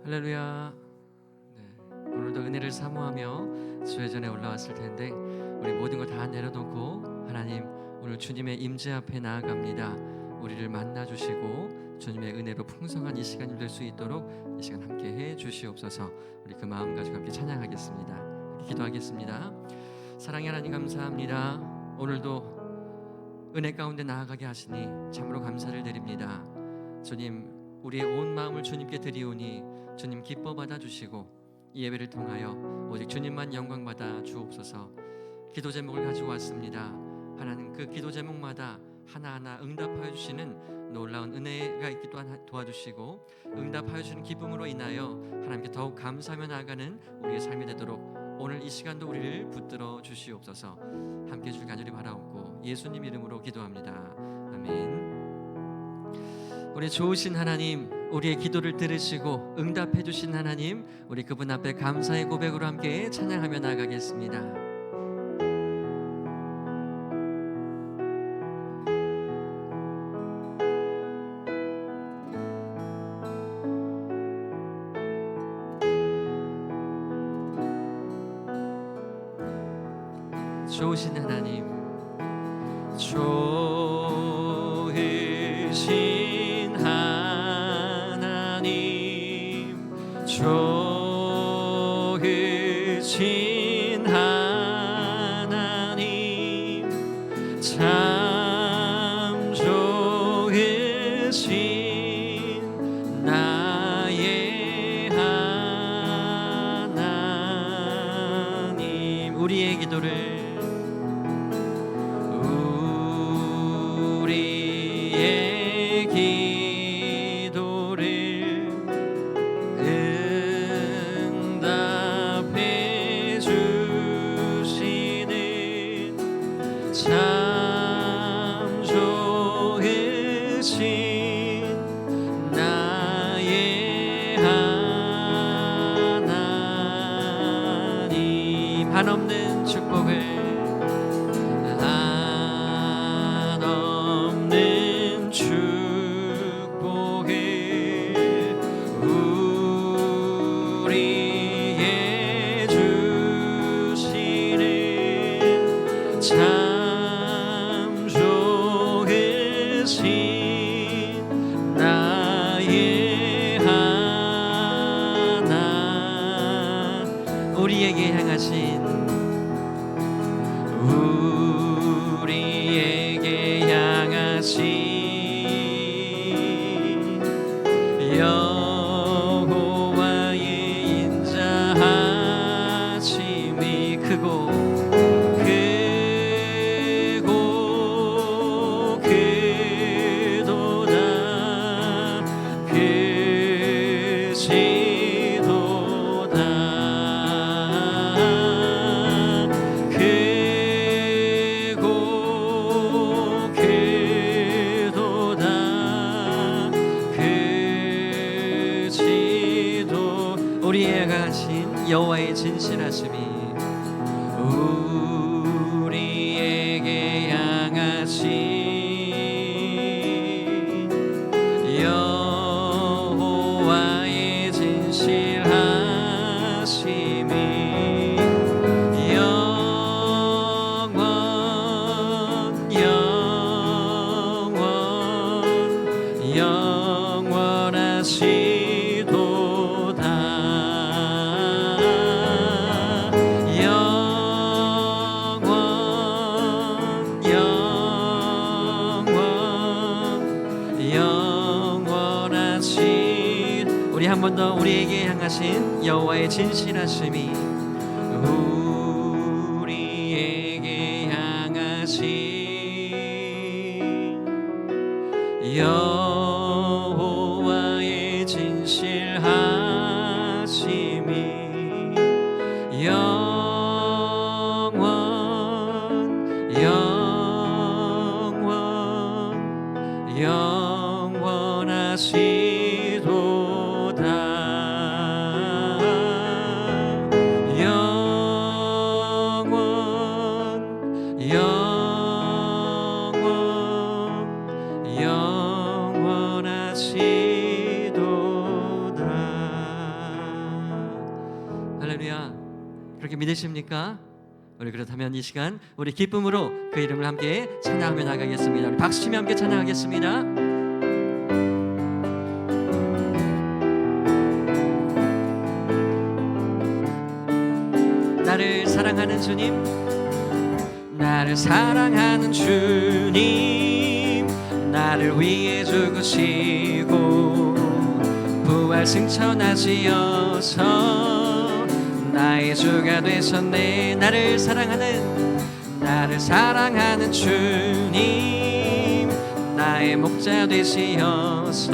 할렐루야. 오늘도 은혜를 사모하며 주의 전에 올라왔을 텐데 우리 모든 걸 다 내려놓고 하나님 오늘 주님의 임재 앞에 나아갑니다. 우리를 만나주시고 주님의 은혜로 풍성한 이 시간이 될 수 있도록 이 시간 함께 해 주시옵소서. 우리 그 마음 가지고 함께 찬양하겠습니다. 기도하겠습니다. 사랑의 하나님 감사합니다. 오늘도 은혜 가운데 나아가게 하시니 참으로 감사를 드립니다. 주님, 우리의 온 마음을 주님께 드리오니 주님 기뻐 받아주시고 이 예배를 통하여 오직 주님만 영광 받아 주옵소서. 기도 제목을 가지고 왔습니다. 하나님, 그 기도 제목마다 하나하나 응답하여 주시는 놀라운 은혜가 있기 또한 도와주시고 응답하여 주시는 기쁨으로 인하여 하나님께 더욱 감사하며 나아가는 우리의 삶이 되도록 오늘 이 시간도 우리를 붙들어 주시옵소서. 함께 해줄 간절히 바라옵고 예수님 이름으로 기도합니다. 아멘. 우리 좋으신 하나님, 우리의 기도를 들으시고 응답해 주신 하나님, 우리 그분 앞에 감사의 고백으로 함께 찬양하며 나아가겠습니다. 좋으신 하나님, 좋으신 하나님, 좋으신 하나님, 참 좋으신 나의 하나님. 우리의 기도를 응답해 주시는 참 좋으신 나의 하나님. 한없는 축복을 참 좋으신 나의 하나. 우리에게 향하신 여호와의 인자하심이 크고 우리에게 향하신 여호와의 진실하심이 우리에게 향하신 여호와의 진실하심이 영원하시도다. 우리 한 번 더 우리에게 향하신 여호와의 진실하심이 우리에게 향하신 여호와의 진실하심이 영원하시도다. 영원하시도다. 그렇게 믿으십니까? 우리 그렇다면 이 시간 우리 기쁨으로 그 이름을 함께 찬양하며 나가겠습니다. 우리 박수 치며 함께 찬양하겠습니다. 나를 사랑하는 주님, 나를 사랑하는 주님, 나를 위해 죽으시고 부활 승천하시어서 나의 주가 되셨네. 나를 사랑하는 주님, 나의 목자 되시어서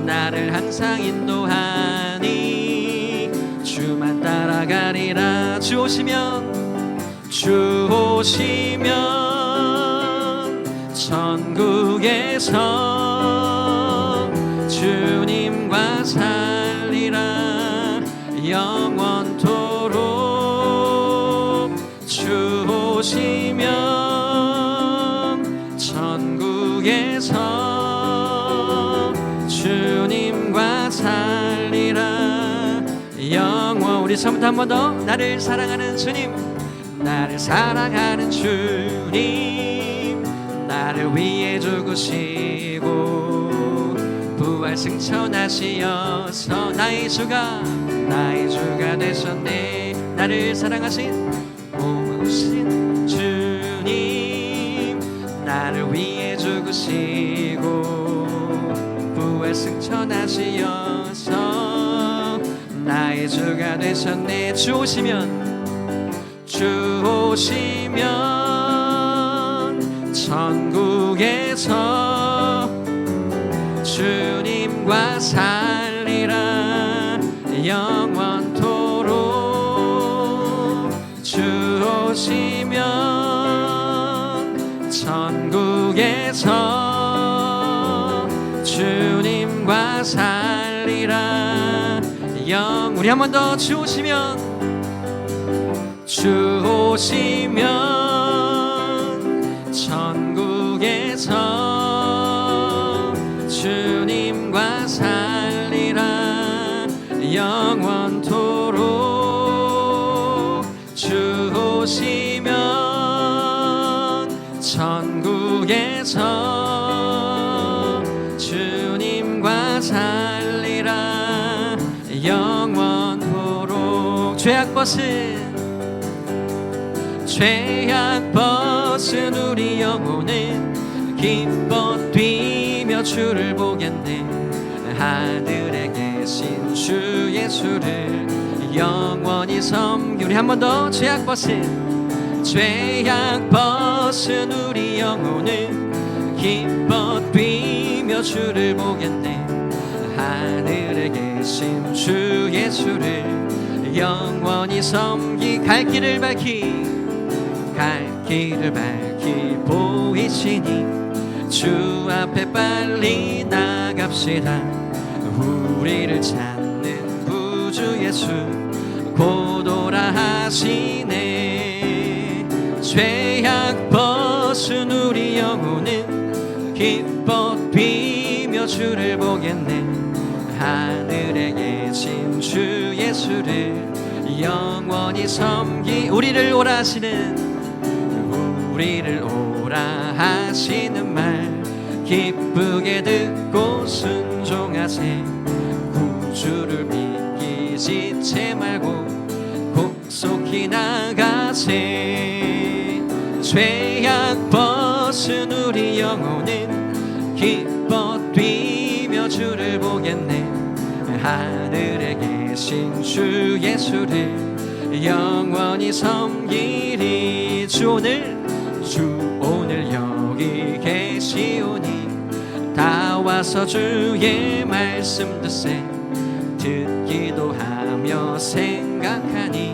나를 항상 인도하니 주만 따라가리라. 주 오시면 천국에서 주님과 살리라 영원토록. 주 오시면 천국에서 주님과 살리라 영원. 우리 처음부터 한 번 더. 나를 사랑하는 주님, 나를 사랑하는 주님, 나를 위해 죽으시고 부활 승천하시어서 나의 주가 되셨네. 나를 사랑하신 오신 주님, 나를 위해 죽으시고 부활 승천하시어서 나의 주가 되셨네. 주 오시면 천국에서 주님과 살리라 영원토록. 주 오시면 천국에서 주님과 살리라 영. 우리 한 번 더. 주 오시면 천국에서 주님과 살리라 영원토록. 주 오시면 천국에서 주님과 살리라 영원토록. 죄악 벗은 우리 영혼은 기뻐 뛰며 주를 보겠네. 하늘에 계신 주 예수를 영원히 섬기. 우리 한 번 더. 죄악 벗은 우리 영혼은 기뻐 뛰며 주를 보겠네. 하늘에 계신 주 예수를 영원히 섬기. 갈 길을 밝히 보이시니 주 앞에 빨리 나갑시다. 우리를 찾는 구주 예수 곧 오라 하시네. 죄악 벗은 우리 영혼은 기뻐 뛰며 주를 보겠네. 하늘에 계신 주 예수를 영원히 섬기. 우리를 오라 하시는 말 기쁘게 듣고 순종하세. 구주를 믿기 지체 말고 속히 나가세. 죄악 벗은 우리 영혼은 기뻐 뛰며 주를 보겠네. 하늘에 계신 주 예수를 영원히 섬기리. 주 오늘 여기 계시오니 다 와서 주의 말씀 듣기도 하며 생각하니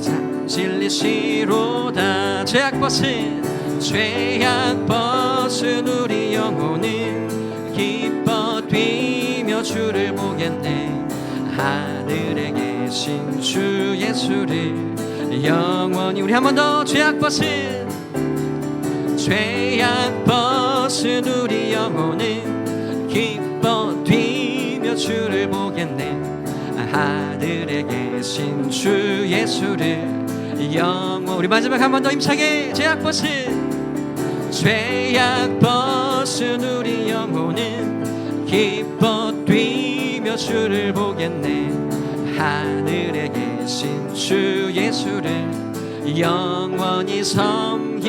참 진리시로다. 죄악 벗은 우리 영혼은 기뻐 뛰며 주를 보겠네. 하늘에 계신 주 예수를 영원히. 우리 한 번 더. 죄악 벗은 우리 영혼은 기뻐 뛰며 주를 보겠네. 하늘에 계신 주 예수를 영원. 우리 마지막 한 번 더 힘차게. 죄악 벗은 우리 영혼은 기뻐 뛰며 주를 보겠네. 하늘에 계신 주 예수를 영원히 섬기리.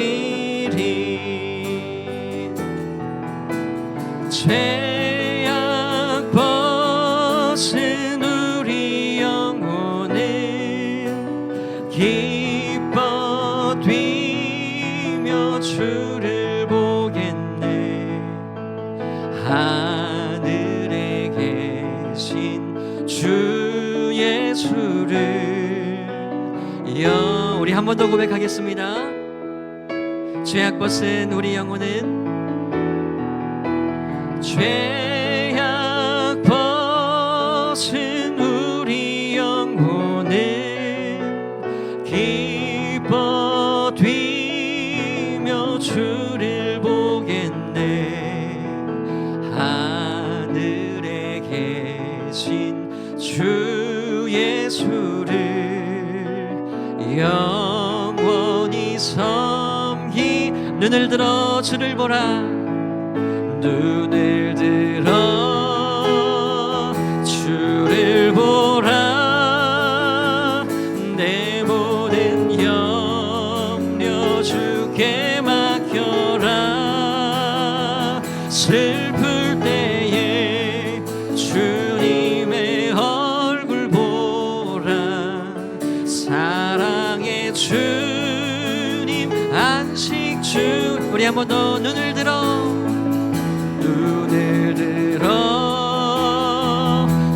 죄악 벗은 우리 영혼은 기뻐 뛰며 주를 보겠네. 하늘에 계신 주 예수를 우리 한 번 더 고백하겠습니다. 죄악 벗은 우리 영혼은 죄악 벗은 우리 영혼은 기뻐 뛰며 주를 보겠네. 하늘에 계신 주 예수를 영원히 섬기. 눈을 들어 주를 보라. 눈을 들어 주를 보라. 내 모든 염려 주께 맡겨라. 슬플 때에 주님의 얼굴 보라. 사랑의 주님 안식 주. 우리 한 번 더 눈을 들어. 눈을 들어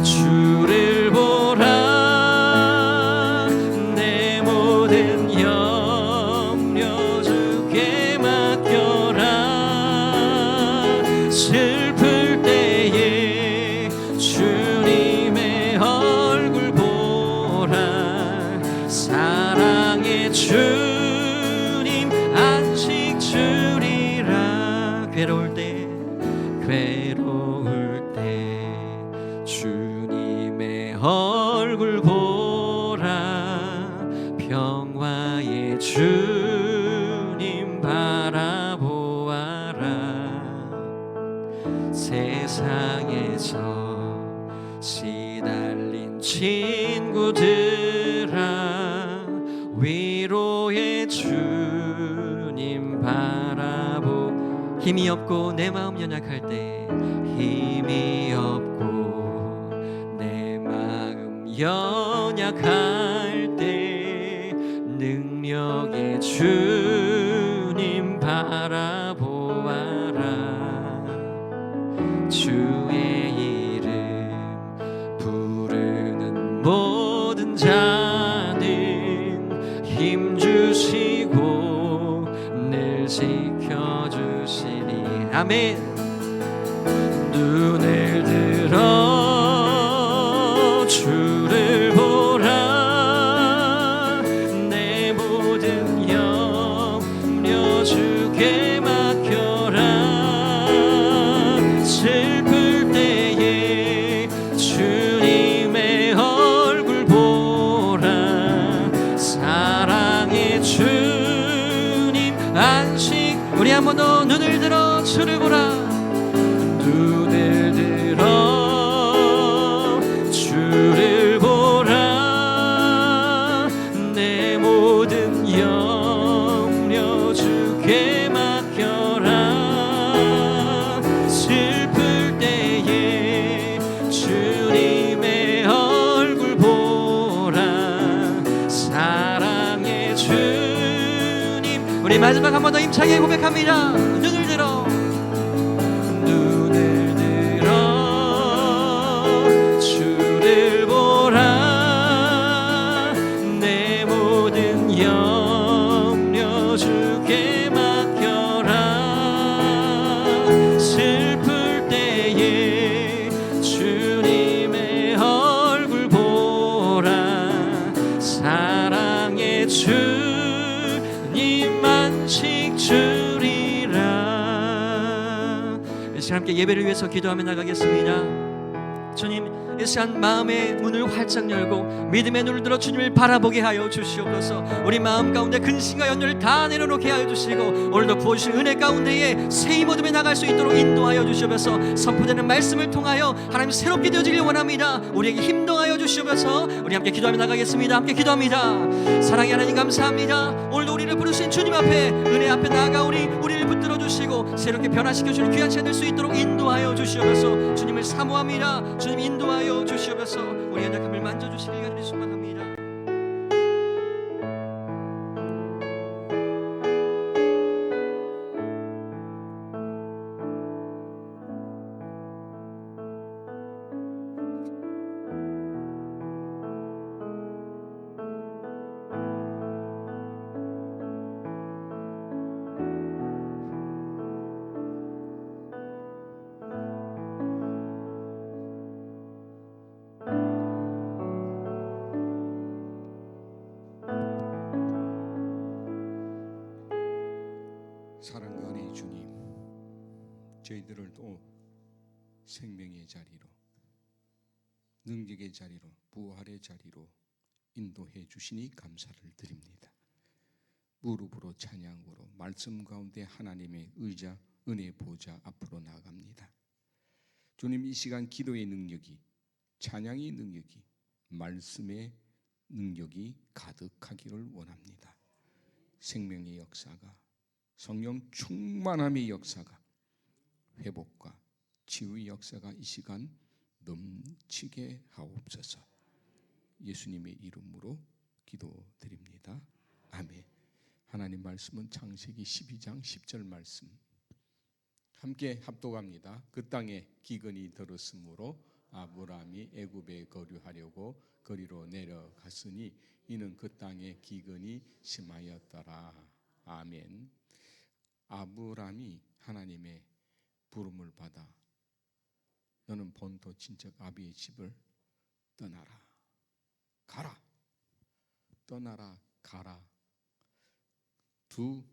주를 보라. 내 모든 염려 주께 맡겨라. 슬플 때에 주님의 얼굴 보라. 사랑의 주님 안식 주리라. 괴로울 때 주님의 얼굴 보라. 평화의 주님 바라보아라. 세상에서 시달린 친구들아 위로의 주님 바라보. 힘이 없고 내 마음 연약할 때 힘이 없고 내 마음 연약할 때 능력의 주님 바라보아라. 주의 이름 부르는 모든 자는 힘주시고 늘 지켜주시니. 아멘. 눈을 들어 주를 보라. 내 모든 염려 주께 맡겨라. 슬플 때에 주님의 얼굴 보라. 사랑의 주님 안식. 우리 한 번 더 눈을 들어 주를 보라. 눈을 들어 주를 보라. 내 모든 염려 주께 맡겨라. 슬플 때에 주님의 얼굴 보라. 사랑의 주님. 우리 마지막 한 번 더 힘차게 고백합니다. 눈을 들어. 눈을 들어 주를 보라. 내 모든 염려 주께 맡겨라. 슬플 때에 주님의 얼굴 보라. 사랑의 주님 안식 주리라. 함께 예배를 위해서 기도하며 나가겠습니다. 주님, 이 시간 마음의 문을 활짝 열고 믿음의 눈을 들어 주님을 바라보게 하여 주시옵소서. 우리 마음 가운데 근심과 연륜을 다 내려놓게 하여 주시고 오늘도 부어주신 은혜 가운데에 새 힘 얻음에 나갈 수 있도록 인도하여 주시옵소서. 선포되는 말씀을 통하여 하나님 새롭게 되어지길 원합니다. 우리에게 힘동하여 주시옵소서. 우리 함께 기도하며 나가겠습니다. 함께 기도합니다. 사랑의 하나님 감사합니다. 오늘도 우리를 부르신 주님 앞에 은혜 앞에 나아가오니 우리를 붙들어 주시고 새롭게 변화시켜 주는 귀한 시간 될 수 있도록 인도하여 주시옵소서. 주님을 사모합니다. 주님 인도하여 주시옵소서. 우리 연약함을 만져주시길 간절히 소망합니다. 사랑하는 주님, 저희들을 또 생명의 자리로, 능력의 자리로, 부활의 자리로 인도해 주시니 감사를 드립니다. 무릎으로 찬양으로 말씀 가운데 하나님의 의자, 은혜 보좌 앞으로 나아갑니다. 주님, 이 시간 기도의 능력이, 찬양의 능력이, 말씀의 능력이 가득하기를 원합니다. 생명의 역사가, 성령 충만함의 역사가, 회복과 치유의 역사가 이 시간 넘치게 하옵소서. 예수님의 이름으로 기도드립니다. 아멘. 하나님 말씀은 창세기 12장 10절 말씀 함께 합독합니다. 그 땅에 기근이 들었으므로 아브라함이 애굽에 거류하려고 거리로 내려갔으니 이는 그 땅에 기근이 심하였더라. 아멘. 아브라함이 하나님의 부름을 받아 너는 본토 친척 아비의 집을 떠나라, 가라, 떠나라, 가라, 두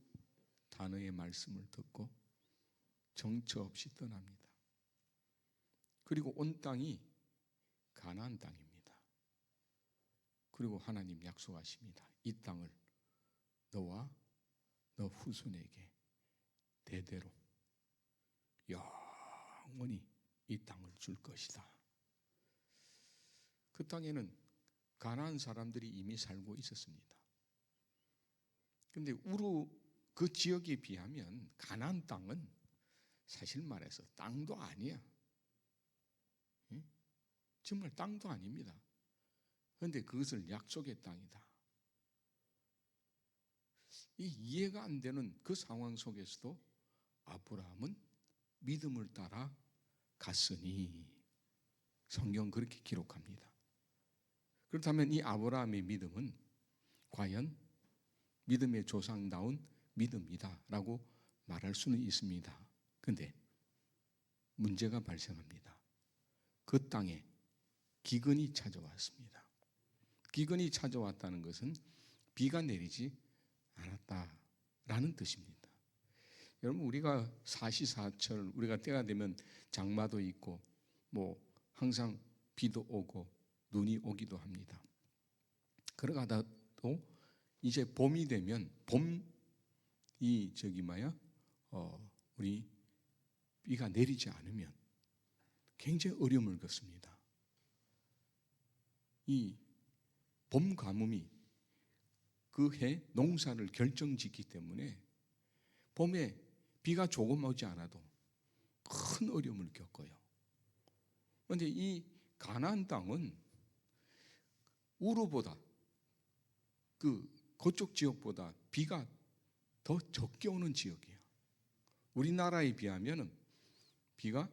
단어의 말씀을 듣고 정처 없이 떠납니다. 그리고 온 땅이 가나안 땅입니다. 그리고 하나님 약속하십니다. 이 땅을 너와 너 후손에게 대대로 영원히 이 땅을 줄 것이다. 그 땅에는 가나안 사람들이 이미 살고 있었습니다. 그런데 우루 그 지역에 비하면 가나안 땅은 사실 말해서 땅도 아니야. 정말 땅도 아닙니다. 그런데 그것을 약속의 땅이다. 이 이해가 안 되는 그 상황 속에서도 아브라함은 믿음을 따라 갔으니 성경 그렇게 기록합니다. 그렇다면 이 아브라함의 믿음은 과연 믿음의 조상다운 믿음이다라고 말할 수는 있습니다. 그런데 문제가 발생합니다. 그 땅에 기근이 찾아왔습니다. 기근이 찾아왔다는 것은 비가 내리지 않았다라는 뜻입니다. 여러분, 우리가 사시사철 우리가 때가 되면 장마도 있고 뭐 항상 비도 오고 눈이 오기도 합니다. 그러다가도 이제 봄이 되면 우리 비가 내리지 않으면 굉장히 어려움을 겪습니다. 이 봄 가뭄이 그 해 농사를 결정짓기 때문에 봄에 비가 조금 오지 않아도 큰 어려움을 겪어요. 그런데 이 가나안 땅은 우르보다 그쪽 지역보다 비가 더 적게 오는 지역이에요. 우리나라에 비하면 비가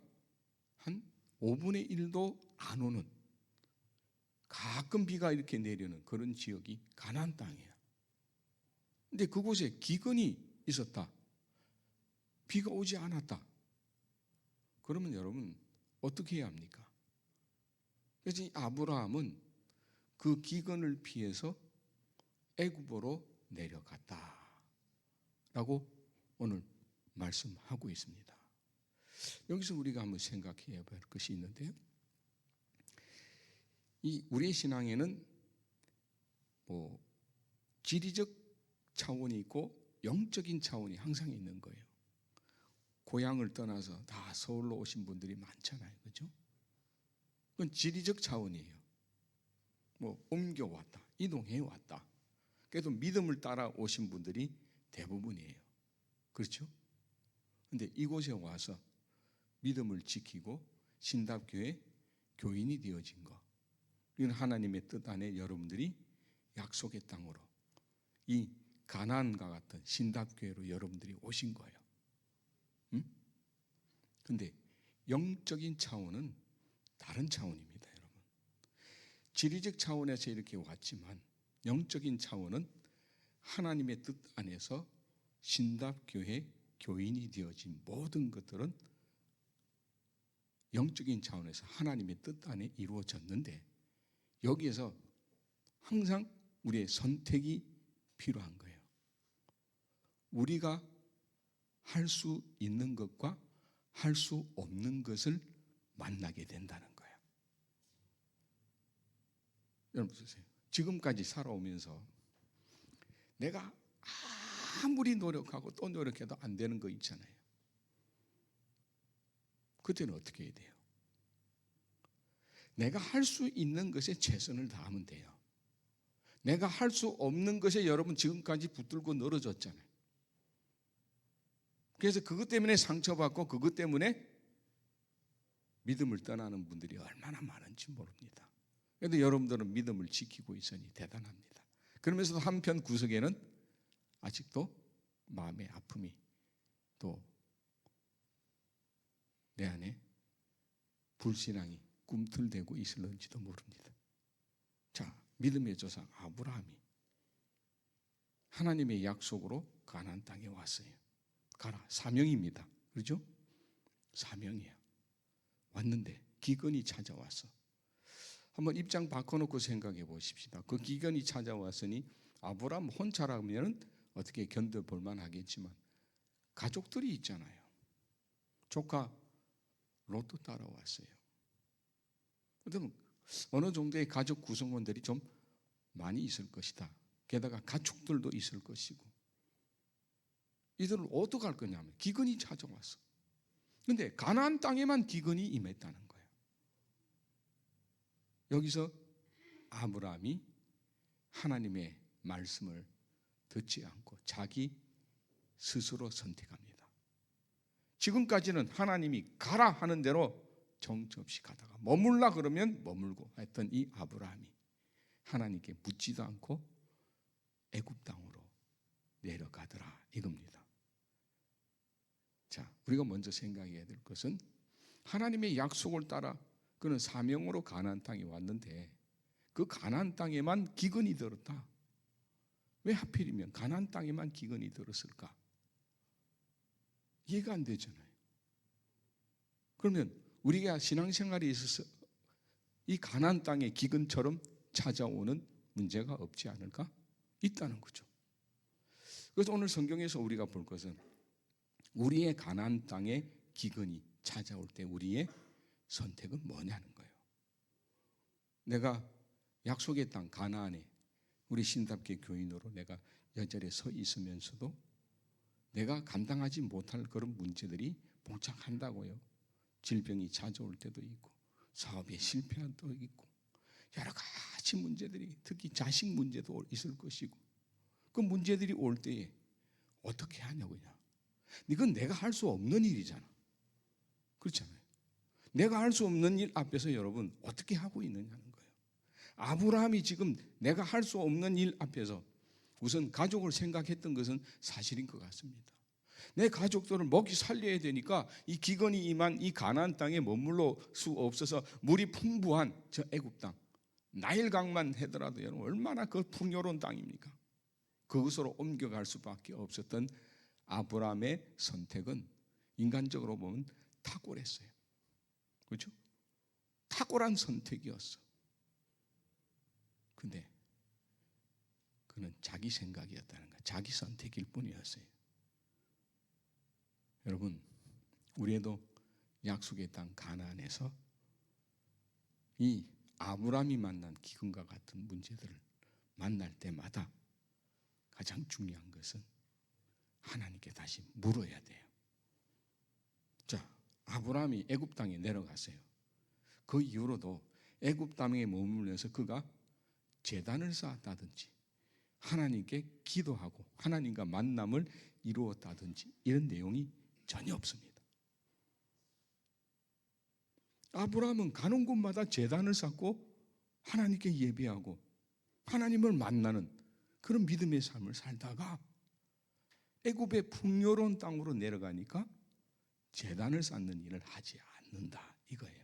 한 5분의 1도 안 오는, 가끔 비가 이렇게 내리는 그런 지역이 가나안 땅이에요. 근데 그곳에 기근이 있었다, 비가 오지 않았다, 그러면 여러분 어떻게 해야 합니까? 그래서 이 아브라함은 그 기근을 피해서 애굽으로 내려갔다라고 오늘 말씀하고 있습니다. 여기서 우리가 한번 생각해 볼 것이 있는데요, 이 우리의 신앙에는 뭐 지리적 차원이 있고 영적인 차원이 항상 있는 거예요. 고향을 떠나서 다 서울로 오신 분들이 많잖아요, 그렇죠? 그건 지리적 차원이에요. 뭐 옮겨왔다, 이동해 왔다. 그래도 믿음을 따라 오신 분들이 대부분이에요. 그렇죠? 근데 이곳에 와서 믿음을 지키고 신답교회 교인이 되어진 것, 이건 하나님의 뜻 안에 여러분들이 약속의 땅으로, 이 가나안과 같은 신답교회로 여러분들이 오신 거예요. 응? 근데 영적인 차원은 다른 차원입니다, 여러분. 지리적 차원에서 이렇게 왔지만 영적인 차원은 하나님의 뜻 안에서 신답교회 교인이 되어진 모든 것들은 영적인 차원에서 하나님의 뜻 안에 이루어졌는데, 여기에서 항상 우리의 선택이 필요한 거예요. 우리가 할 수 있는 것과 할 수 없는 것을 만나게 된다는 거예요. 여러분 보세요. 지금까지 살아오면서 내가 아무리 노력하고 또 노력해도 안 되는 거 있잖아요. 그때는 어떻게 해야 돼요? 내가 할 수 있는 것에 최선을 다하면 돼요. 내가 할 수 없는 것에 여러분 지금까지 붙들고 늘어졌잖아요. 그래서 그것 때문에 상처받고 그것 때문에 믿음을 떠나는 분들이 얼마나 많은지 모릅니다. 그런데 여러분들은 믿음을 지키고 있으니 대단합니다. 그러면서도 한편 구석에는 아직도 마음의 아픔이 또 내 안에 불신앙이 꿈틀대고 있을는지도 모릅니다. 자, 믿음의 조상 아브라함이 하나님의 약속으로 가나안 땅에 왔어요. 가라, 사명입니다. 그렇죠? 사명이에요. 왔는데 기근이 찾아왔어. 한번 입장 바꿔놓고 생각해 보십시다. 그 기근이 찾아왔으니 아브라함 혼자라면 어떻게 견뎌볼 만하겠지만 가족들이 있잖아요. 조카 롯도 따라왔어요. 그러면 어느 정도의 가족 구성원들이 좀 많이 있을 것이다. 게다가 가축들도 있을 것이고, 이들을 어떻게 할 거냐면 기근이 찾아왔어. 그런데 가나안 땅에만 기근이 임했다는 거예요. 여기서 아브라함이 하나님의 말씀을 듣지 않고 자기 스스로 선택합니다. 지금까지는 하나님이 가라 하는 대로 정처 없이 가다가 머물라 그러면 머물고 했던 이 아브라함이 하나님께 묻지도 않고 애굽 땅으로 내려가더라, 이겁니다. 자, 우리가 먼저 생각해야 될 것은 하나님의 약속을 따라 그는 사명으로 가나안 땅에 왔는데 그 가나안 땅에만 기근이 들었다. 왜 하필이면 가나안 땅에만 기근이 들었을까? 이해가 안 되잖아요. 그러면 우리가 신앙생활에 있어서 이 가나안 땅의 기근처럼 찾아오는 문제가 없지 않을까? 있다는 거죠. 그래서 오늘 성경에서 우리가 볼 것은 우리의 가나안 땅의 기근이 찾아올 때 우리의 선택은 뭐냐는 거예요. 내가 약속의 땅 가나안에 우리 신답게 교인으로 내가 여전히 서 있으면서도 내가 감당하지 못할 그런 문제들이 봉착한다고요. 질병이 찾아올 때도 있고 사업에 실패한 때도 있고 여러 가지 문제들이, 특히 자식 문제도 있을 것이고, 그 문제들이 올 때에 어떻게 하냐고요. 이건 내가 할 수 없는 일이잖아. 그렇잖아요. 내가 할 수 없는 일 앞에서 여러분 어떻게 하고 있느냐는 거예요. 아브라함이 지금 내가 할 수 없는 일 앞에서 우선 가족을 생각했던 것은 사실인 것 같습니다. 내 가족들을 먹이 살려야 되니까 이 기근이 임한 이 가나안 땅에 머물러 수 없어서 물이 풍부한 저 애굽 땅, 나일강만 하더라도 여러분 얼마나 그 풍요로운 땅입니까? 그것으로 옮겨갈 수밖에 없었던 아브라함의 선택은 인간적으로 보면 탁월했어요. 그렇죠? 탁월한 선택이었어. 근데 그는 자기 생각이었다는 거야. 자기 선택일 뿐이었어요. 여러분, 우리도 약속의 땅 가나안에서 이 아브라함이 만난 기근과 같은 문제들을 만날 때마다 가장 중요한 것은 하나님께 다시 물어야 돼요. 자, 아브라함이 애굽 땅에 내려갔어요. 그 이후로도 애굽 땅에 머물면서 그가 제단을 쌓았다든지 하나님께 기도하고 하나님과 만남을 이루었다든지 이런 내용이 전혀 없습니다. 아브라함은 가는 곳마다 제단을 쌓고 하나님께 예배하고 하나님을 만나는 그런 믿음의 삶을 살다가 애굽의 풍요로운 땅으로 내려가니까 제단을 쌓는 일을 하지 않는다 이거예요.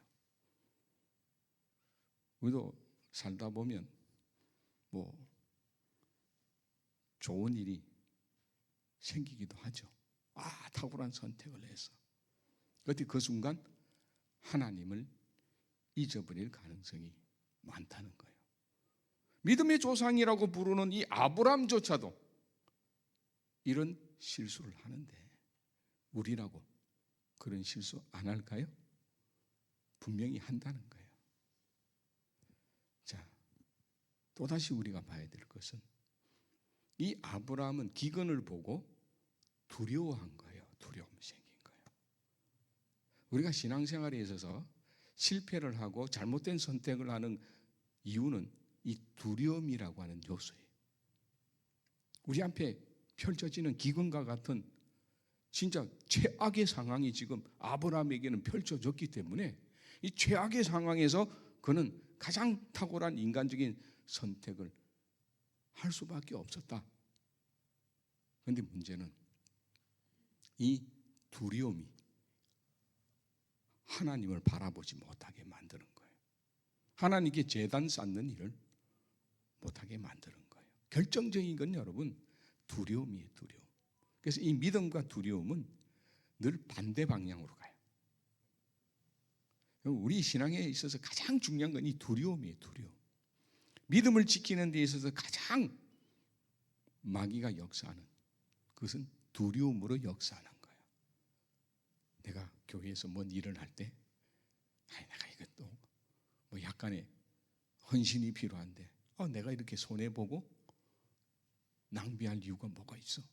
우리도 살다 보면 뭐 좋은 일이 생기기도 하죠. 탁월한 선택을 해서 그때 그 순간 하나님을 잊어버릴 가능성이 많다는 거예요. 믿음의 조상이라고 부르는 이 아브라함조차도 이런 실수를 하는데 우리라고 그런 실수 안 할까요? 분명히 한다는 거예요. 자, 또다시 우리가 봐야 될 것은 이 아브라함은 기근을 보고 두려워한 거예요. 두려움이 생긴 거예요. 우리가 신앙생활에 있어서 실패를 하고 잘못된 선택을 하는 이유는 이 두려움이라고 하는 요소예요. 우리 앞에 펼쳐지는 기근과 같은 진짜 최악의 상황이 지금 아브라함에게는 펼쳐졌기 때문에 이 최악의 상황에서 그는 가장 탁월한 인간적인 선택을 할 수밖에 없었다. 그런데 문제는 이 두려움이 하나님을 바라보지 못하게 만드는 거예요. 하나님께 제단 쌓는 일을 못하게 만드는 거예요. 결정적인 건 여러분 두려움이에요. 두려움. 그래서 이 믿음과 두려움은 늘 반대 방향으로 가요. 우리 신앙에 있어서 가장 중요한 건 이 두려움이에요. 두려움. 믿음을 지키는 데 있어서 가장 마귀가 역사하는 그것은 두려움으로 역사하는 거예요. 내가 교회에서 뭔 일을 할 때 내가 이것도 뭐 약간의 헌신이 필요한데 내가 이렇게 손해보고 낭비할 이유가 뭐가 있어?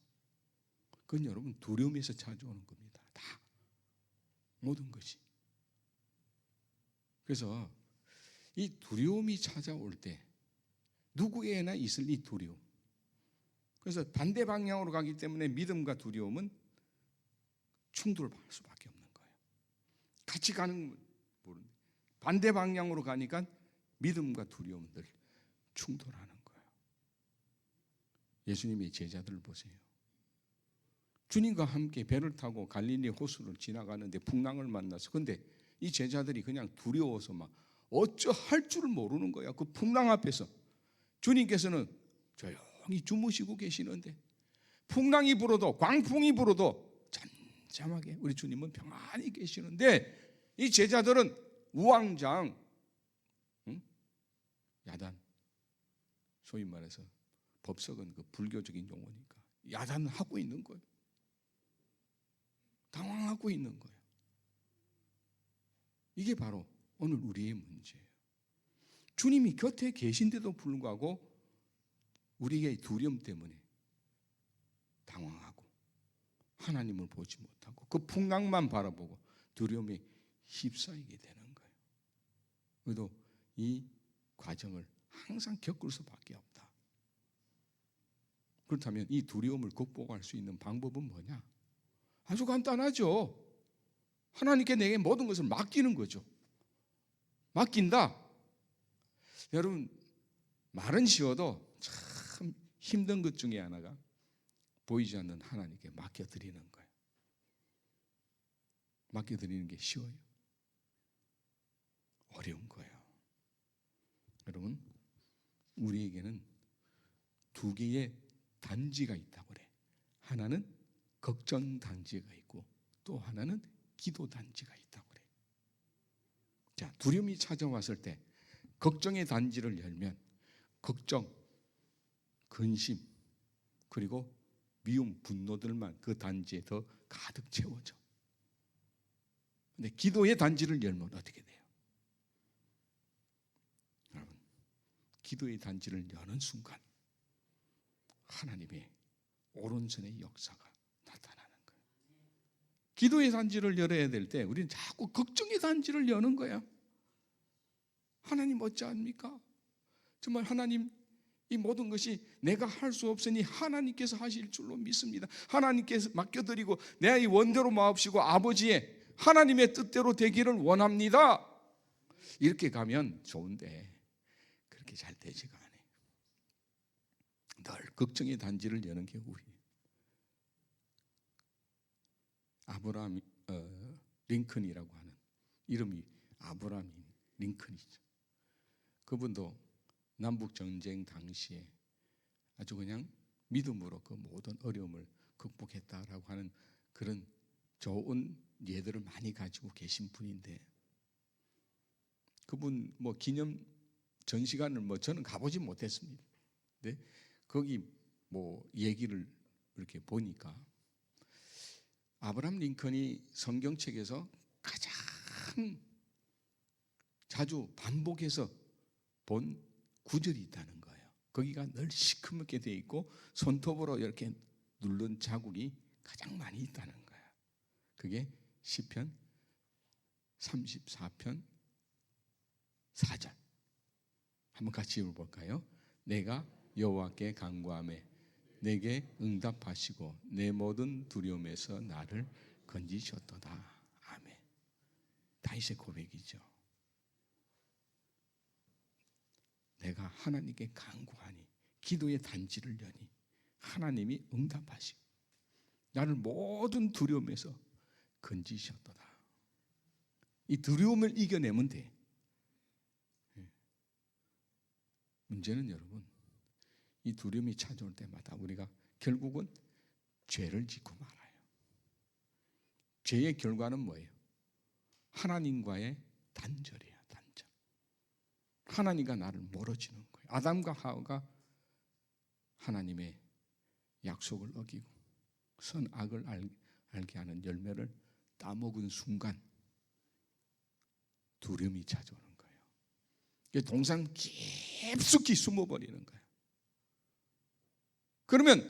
그건 여러분 두려움에서 찾아오는 겁니다. 다 모든 것이. 그래서 이 두려움이 찾아올 때 누구에나 있을 이 두려움. 그래서 반대 방향으로 가기 때문에 믿음과 두려움은 충돌할 수밖에 없는 거예요. 같이 가는 모르는데 반대 방향으로 가니까 믿음과 두려움은 늘 충돌하는 거예요. 예수님의 제자들을 보세요. 주님과 함께 배를 타고 갈릴리 호수를 지나가는데 풍랑을 만나서 근데 이 제자들이 그냥 두려워서 막 어쩌할 줄을 모르는 거야. 그 풍랑 앞에서 주님께서는 조용히 주무시고 계시는데 풍랑이 불어도 광풍이 불어도 잠잠하게 우리 주님은 평안히 계시는데 이 제자들은 우왕좌왕 야단, 소위 말해서 법석은 그 불교적인 용어니까 야단을 하고 있는 거예요. 당황하고 있는 거예요. 이게 바로 오늘 우리의 문제예요. 주님이 곁에 계신데도 불구하고 우리의 두려움 때문에 당황하고 하나님을 보지 못하고 그 풍랑만 바라보고 두려움에 휩싸이게 되는 거예요. 우리도 이 과정을 항상 겪을 수밖에 없다. 그렇다면 이 두려움을 극복할 수 있는 방법은 뭐냐? 아주 간단하죠. 하나님께 내게 모든 것을 맡기는 거죠. 맡긴다. 여러분 말은 쉬워도 참 힘든 것 중에 하나가 보이지 않는 하나님께 맡겨드리는 거예요. 맡겨드리는 게 쉬워요? 어려운 거예요. 여러분 우리에게는 두 개의 단지가 있다고 그래. 하나는 걱정 단지가 있고 또 하나는 기도 단지가 있다고 그래. 자, 두려움이 찾아왔을 때 걱정의 단지를 열면 걱정, 근심, 그리고 미움, 분노들만 그 단지에 더 가득 채워져. 근데 기도의 단지를 열면 어떻게 돼요? 기도의 단지를 여는 순간 하나님의 오른손의 역사가 나타나는 거예요. 기도의 단지를 열어야 될 때 우리는 자꾸 걱정의 단지를 여는 거야. 하나님 어찌 합니까? 정말 하나님, 이 모든 것이 내가 할 수 없으니 하나님께서 하실 줄로 믿습니다. 하나님께서 맡겨드리고 내 이 원대로 마옵시고 아버지의 하나님의 뜻대로 되기를 원합니다. 이렇게 가면 좋은데 그렇게 잘 되지가 않아요. 늘 걱정의 단지를 여는 게 우리. 아브라함 링컨이라고 하는 이름이 아브라함 링컨이죠. 그분도 남북 전쟁 당시에 아주 그냥 믿음으로 그 모든 어려움을 극복했다라고 하는 그런 좋은 예들을 많이 가지고 계신 분인데, 그분 뭐 기념 전시관을 뭐 저는 가보지 못했습니다. 근데 거기 뭐 얘기를 이렇게 보니까 아브라함 링컨이 성경책에서 가장 자주 반복해서 본 구절이 있다는 거예요. 거기가 늘 시커멓게 되어 있고 손톱으로 이렇게 누른 자국이 가장 많이 있다는 거예요. 그게 시편 34편 4절. 한번 같이 읽어볼까요? 내가 여호와께 간구하매 내게 응답하시고 내 모든 두려움에서 나를 건지셨도다. 아멘. 다윗의 고백이죠. 내가 하나님께 간구하니, 기도의 단지를 여니 하나님이 응답하시고 나를 모든 두려움에서 건지셨도다. 이 두려움을 이겨내면 돼. 문제는 여러분, 이 두려움이 찾아올 때마다 우리가 결국은 죄를 짓고 말아요. 죄의 결과는 뭐예요? 하나님과의 단절이에요. 단절. 하나님과 나를 멀어지는 거예요. 아담과 하와가 하나님의 약속을 어기고 선악을 알게 하는 열매를 따먹은 순간 두려움이 찾아오는 거예요. 동산 깊숙이 숨어버리는 거예요. 그러면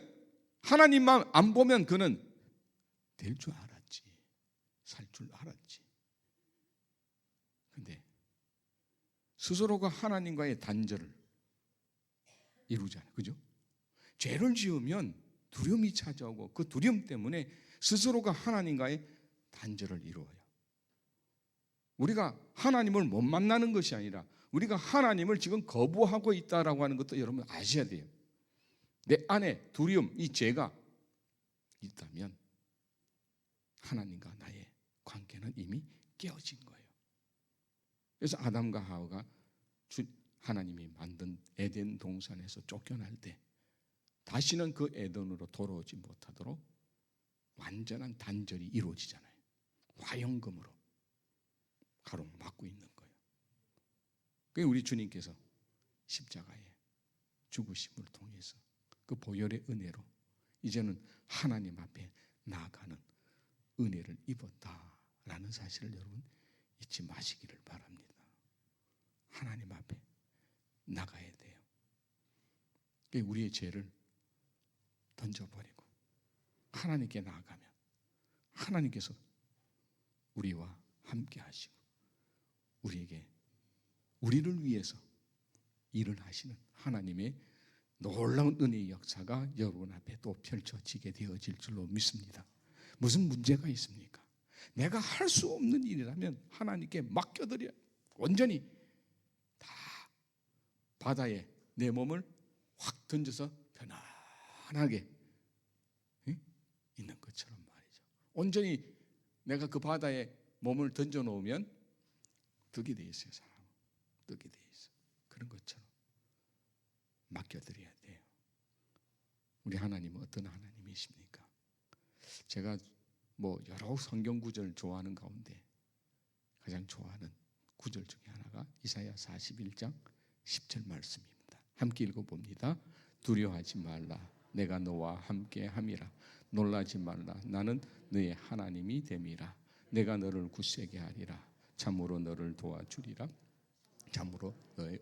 하나님만 안 보면 그는 될 줄 알았지, 살 줄 알았지. 근데 스스로가 하나님과의 단절을 이루잖아요. 그죠? 죄를 지으면 두려움이 찾아오고 그 두려움 때문에 스스로가 하나님과의 단절을 이루어요. 우리가 하나님을 못 만나는 것이 아니라 우리가 하나님을 지금 거부하고 있다라고 하는 것도 여러분 아셔야 돼요. 내 안에 두려움, 이 죄가 있다면 하나님과 나의 관계는 이미 깨어진 거예요. 그래서 아담과 하와가 하나님이 만든 에덴 동산에서 쫓겨날 때 다시는 그 에덴으로 돌아오지 못하도록 완전한 단절이 이루어지잖아요. 화영금으로 가로막고 있는 거예요. 그게 우리 주님께서 십자가에 죽으심을 통해서 그 보혈의 은혜로 이제는 하나님 앞에 나아가는 은혜를 입었다라는 사실을 여러분 잊지 마시기를 바랍니다. 하나님 앞에 나가야 돼요. 우리의 죄를 던져버리고 하나님께 나아가면 하나님께서 우리와 함께 하시고 우리에게 우리를 위해서 일을 하시는 하나님의 놀라운 은혜의 역사가 여러분 앞에 또 펼쳐지게 되어질 줄로 믿습니다. 무슨 문제가 있습니까? 내가 할 수 없는 일이라면 하나님께 맡겨드려 온전히 다 바다에 내 몸을 확 던져서 편안하게 있는 것처럼 말이죠. 온전히 내가 그 바다에 몸을 던져 놓으면 뜨게 돼 있어요. 사람 뜨게 돼 있어. 그런 것처럼 맡겨드려야 돼요. 우리 하나님은 어떤 하나님이십니까? 제가 뭐 여러 성경 구절을 좋아하는 가운데 가장 좋아하는 구절 중에 하나가 이사야 41장 10절 말씀입니다. 함께 읽어봅니다. 두려워하지 말라. 내가 너와 함께 함이라. 놀라지 말라. 나는 너의 하나님이 됨이라. 내가 너를 굳세게 하리라. 참으로 너를 도와주리라. 참으로 너의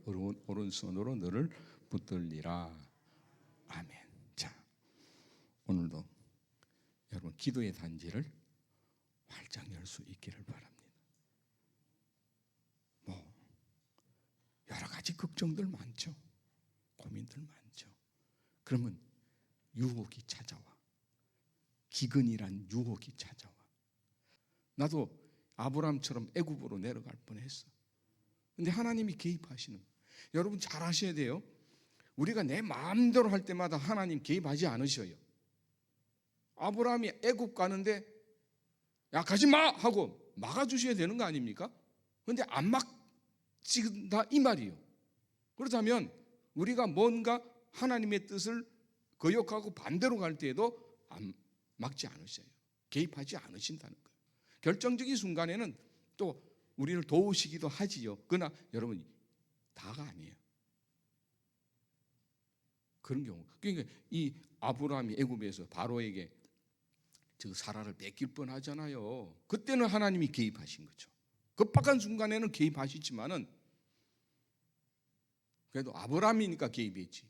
오른손으로 너를 붙들리라. 아멘. 자, 오늘도 여러분 기도의 단지를 활짝 열 수 있기를 바랍니다. 뭐 여러 가지 걱정들 많죠. 고민들 많죠. 그러면 유혹이 찾아와. 기근이란 유혹이 찾아와. 나도 아브라함처럼 애굽으로 내려갈 뻔했어. 근데 하나님이 개입하시는 거예요. 여러분 잘 아셔야 돼요. 우리가 내 마음대로 할 때마다 하나님 개입하지 않으셔요. 아브라함이 애굽 가는데 야 가지 마 하고 막아주셔야 되는 거 아닙니까? 그런데 안 막지다 이 말이에요. 그렇다면 우리가 뭔가 하나님의 뜻을 거역하고 반대로 갈 때에도 안 막지 않으셔요. 개입하지 않으신다는 거예요. 결정적인 순간에는 또 우리를 도우시기도 하지요. 그러나 여러분 다가 아니에요. 그런 경우. 그러니까 이 아브라함이 애굽에서 바로에게 저 사라를 뺏길 뻔하잖아요. 그때는 하나님이 개입하신 거죠. 급박한 순간에는 개입하시지만은 그래도 아브라함이니까 개입했지.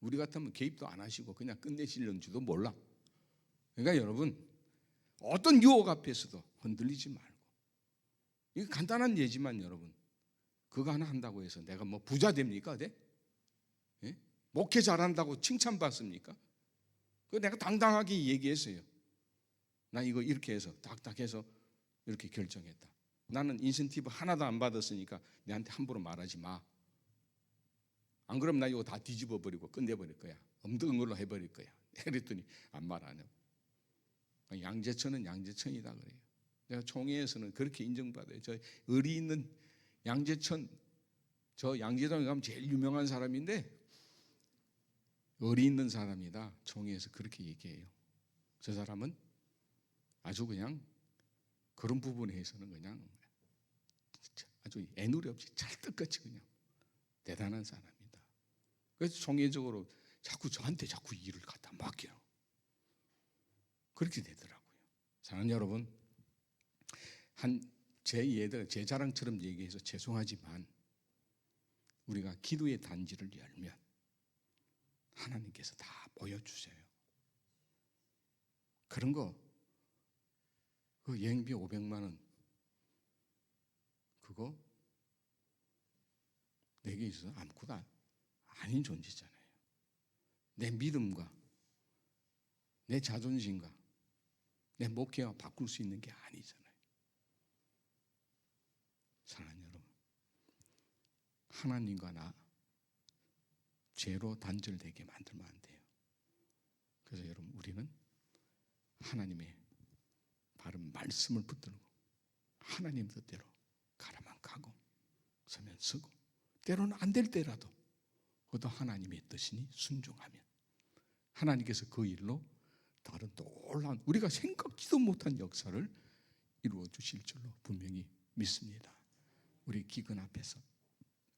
우리 같으면 개입도 안 하시고 그냥 끝내시려는지도 몰라. 그러니까 여러분 어떤 유혹 앞에서도 흔들리지 말고. 이거 간단한 예지만 여러분 그거 하나 한다고 해서 내가 뭐 부자 됩니까? 네? 예? 목회 잘한다고 칭찬받습니까? 그 내가 당당하게 얘기했어요. 나 이거 이렇게 해서 딱딱해서 이렇게 결정했다. 나는 인센티브 하나도 안 받았으니까 내한테 함부로 말하지 마. 안 그러면 나 이거 다 뒤집어 버리고 끝내버릴 거야. 엉뚱한 걸로 해버릴 거야. 그랬더니 안 말 안 해. 양재천은 양재천이다 그래요. 내가 총회에서는 그렇게 인정받아요. 저 의리 있는 양재천, 저 양재동에 가면 제일 유명한 사람인데 의리 있는 사람이다. 총회에서 그렇게 얘기해요. 저 사람은 아주 그냥 그런 부분에서는 그냥 아주 애누리 없이 찰떡같이 그냥 대단한 사람이다. 그래서 총회적으로 자꾸 저한테 자꾸 일을 갖다 맡겨요. 그렇게 되더라고요. 사랑하는 여러분, 제 자랑처럼 얘기해서 죄송하지만 우리가 기도의 단지를 열면 하나님께서 다 보여주세요. 그런 거 그 여행비 500만 원 그거 내게 있어서 아무것도 아닌 존재잖아요. 내 믿음과 내 자존심과 내 목회와 바꿀 수 있는 게 아니잖아요. 사랑하는 여러분, 하나님과 나 죄로 단절되게 만들면 안 돼요. 그래서 여러분 우리는 하나님의 바른 말씀을 붙들고 하나님 뜻대로 가라만 가고 서면 서고 때로는 안 될 때라도 그것도 하나님의 뜻이니 순종하면 하나님께서 그 일로 다른 놀라운 우리가 생각지도 못한 역사를 이루어 주실 줄로 분명히 믿습니다. 우리 기근 앞에서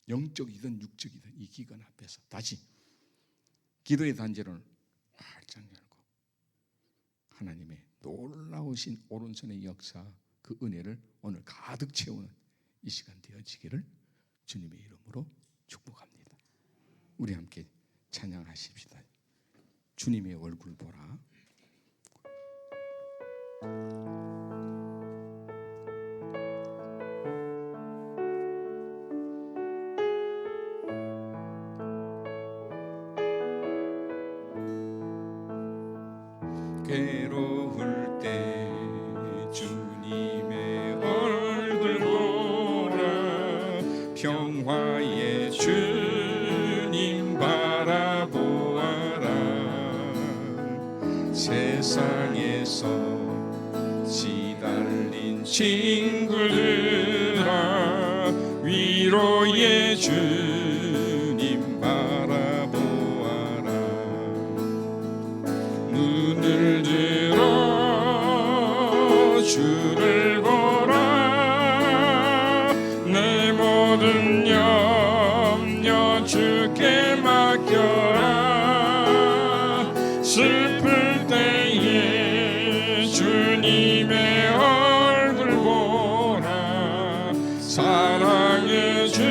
영적이든 육적이든 이 기근 앞에서 다시 기도의 단지를 활짝 열고 하나님의 놀라우신 오른손의 역사 그 은혜를 오늘 가득 채우는 이 시간 되어지기를 주님의 이름으로 축복합니다. 우리 함께 찬양하십시다. 주님의 얼굴 보라. 괴로울 때 주님의 얼굴 보라. 평화의 주님 바라보아라. 세상에서 시달린 친구들아 위로의 주님 바라보아라. 눈을 들어 주를 보라. 내 모든 염려 주께 맡겨라. 슬플 때에 주님의 얼굴 보라. 사랑의 주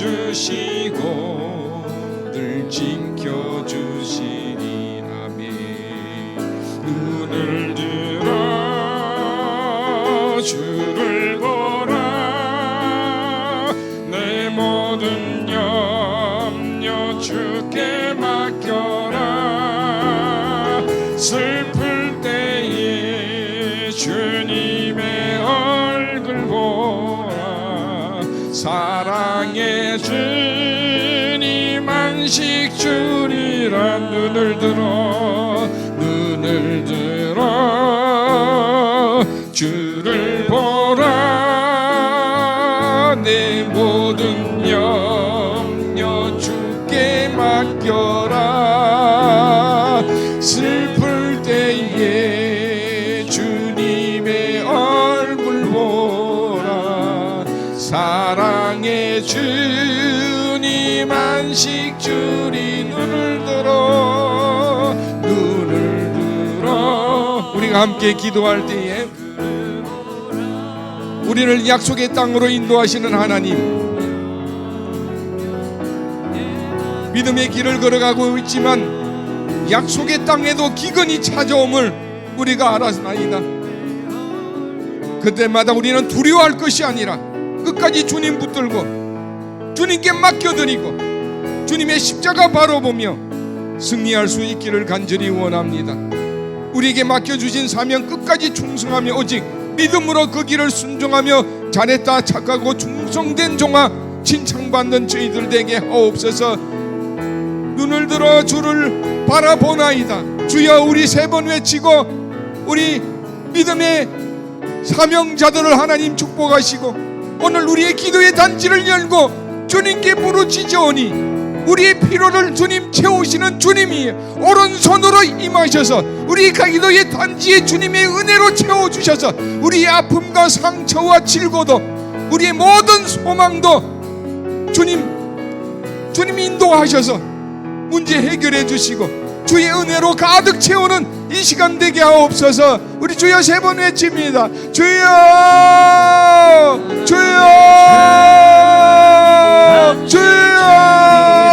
주시고 늘 지켜주시니 아멘. 눈을 들어 주를 보라. 내 모든 염려 주께 맡겨라. 슬플 때에 주님의 얼굴 보라. 사랑의 주님 안식 주리라. 눈을 들어 주를 보라. 내 모든 염려 주께 맡겨라. 슬플 때에 주님의 얼굴 보라. 사랑의 주님 안식 주리. 눈을 들어 우리가 함께 기도할 때에 우리를 약속의 땅으로 인도하시는 하나님, 믿음의 길을 걸어가고 있지만 약속의 땅에도 기근이 찾아옴을 우리가 알았나이다. 그때마다 우리는 두려워할 것이 아니라 끝까지 주님 붙들고 주님께 맡겨드리고 주님의 십자가 바라보며 승리할 수 있기를 간절히 원합니다. 우리에게 맡겨주신 사명 끝까지 충성하며 오직 믿음으로 그 길을 순종하며 잘했다 착하고 충성된 종아 칭찬받는 저희들 되게 하옵소서. 눈을 들어 주를 바라보나이다. 주여, 우리 세 번 외치고 우리 믿음의 사명자들을 하나님 축복하시고 오늘 우리의 기도의 단지를 열고 주님께 부르짖으오니 우리의 필요를 주님 채우시는 주님이 오른손으로 임하셔서 우리 기도의 단지에 주님의 은혜로 채워주셔서 우리의 아픔과 상처와 질고도 우리의 모든 소망도 주님이 인도하셔서 문제 해결해 주시고 주의 은혜로 가득 채우는 이 시간 되게 하옵소서. 우리 주여 세 번 외칩니다. 주여, 주여, 주여.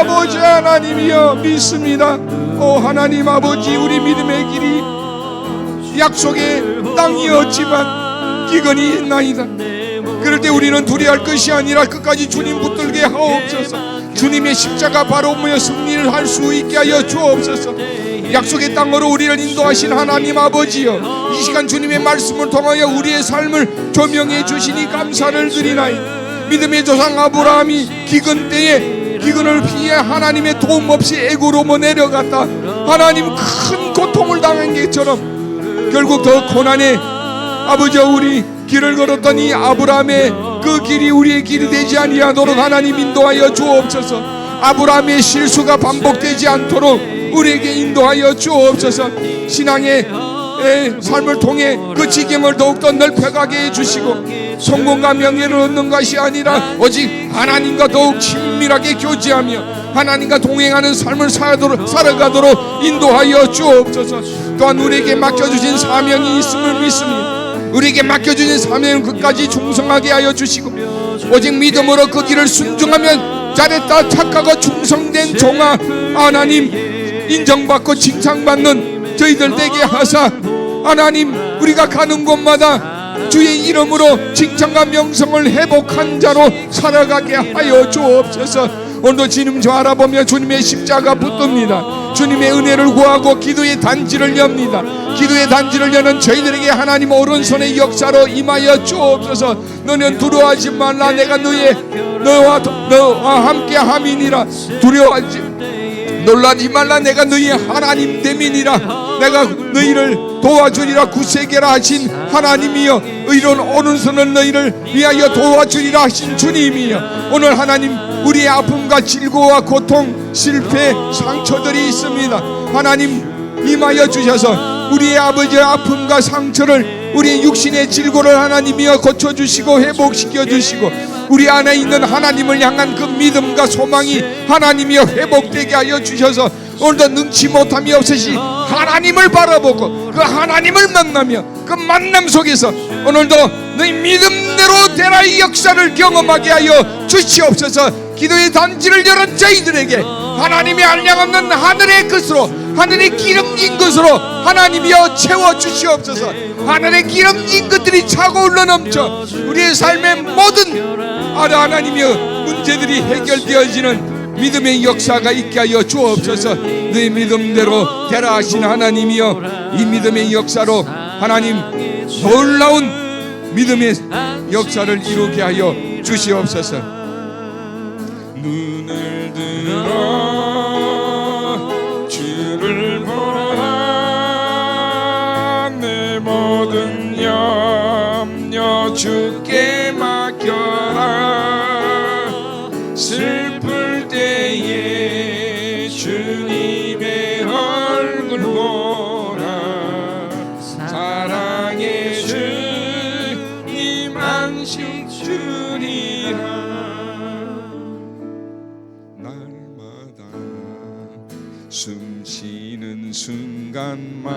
아버지 하나님이여 믿습니다. 오 하나님 아버지, 우리 믿음의 길이 약속의 땅이었지만 기근이 있나이다. 그럴 때 우리는 두려워할 것이 아니라 끝까지 주님 붙들게 하옵소서. 주님의 십자가 바라보며 승리를 할 수 있게 하여 주옵소서. 약속의 땅으로 우리를 인도하신 하나님 아버지여, 이 시간 주님의 말씀을 통하여 우리의 삶을 조명해 주시니 감사를 드리나이다. 믿음의 조상 아브라함이 기근 때에 기근을 피해 하나님의 도움 없이 애굽으로 내려갔다. 하나님 큰 고통을 당한 것처럼 결국 더 고난의 아버지여 우리 길을 걸었던 이 아브라함의 그 길이 우리의 길이 되지 아니하도록 하나님 인도하여 주옵소서. 아브라함의 실수가 반복되지 않도록 우리에게 인도하여 주옵소서. 신앙의 삶을 통해 그 지경을 더욱더 넓혀가게 해주시고 성공과 명예를 얻는 것이 아니라 오직 하나님과 더욱 친밀하게 교제하며 하나님과 동행하는 삶을 살아가도록 인도하여 주옵소서. 또한 우리에게 맡겨주신 사명이 있음을 믿습니다. 우리에게 맡겨주신 사명을 끝까지 충성하게 하여 주시고 오직 믿음으로 그 길을 순종하면 잘했다 착하고 충성된 종아 하나님 인정받고 칭찬받는 저희들 되게 하사 하나님 우리가 가는 곳마다 주의 이름으로 칭찬과 명성을 회복한 자로 살아가게 하여 주옵소서. 오늘도 주님 저 알아보며 주님의 십자가 붙듭니다. 주님의 은혜를 구하고 기도의 단지를 엽니다. 기도의 단지를 여는 저희들에게 하나님 오른손의 역사로 임하여 주옵소서. 너는 두려워하지 말라. 내가 너와 함께 함이니라. 두려워하지 놀라지 말라. 내가 너희의 하나님 됨이니라. 내가 너희를 도와주리라. 구세계라 하신 하나님이여, 의로운 오른손은 너희를 위하여 도와주리라 하신 주님이여, 오늘 하나님 우리의 아픔과 질고와 고통, 실패, 상처들이 있습니다. 하나님 임하여 주셔서 우리의 아버지의 아픔과 상처를, 우리의 육신의 질고를 하나님이여 고쳐주시고 회복시켜 주시고 우리 안에 있는 하나님을 향한 그 믿음과 소망이 하나님이여 회복되게 하여 주셔서 오늘도 능치 못함이 없으시 하나님을 바라보고 그 하나님을 만나며 그 만남 속에서 오늘도 너희 믿음대로 되라의 역사를 경험하게 하여 주시옵소서. 기도의 단지를 열은 저희들에게 하나님의 한량없는 하늘의 것으로, 하늘의 기름진 것으로 하나님이여 채워 주시옵소서. 하늘의 기름진 것들이 차고 흘러넘쳐 우리의 삶의 모든 하나님이여 문제들이 해결되어지는 믿음의 역사가 있게 하여 주옵소서. 너희 믿음대로 되라 하신 하나님이여, 이 믿음의 역사로 하나님 놀라운 믿음의 역사를 이루게 하여 주시옵소서. 눈을 들어 주를 보라. 내 모든 염려 주께 맡겨라. 슬플 때에 주님의 얼굴 보라. 사랑의 주님 안식 주리라. 날마다 숨 쉬는 순간마다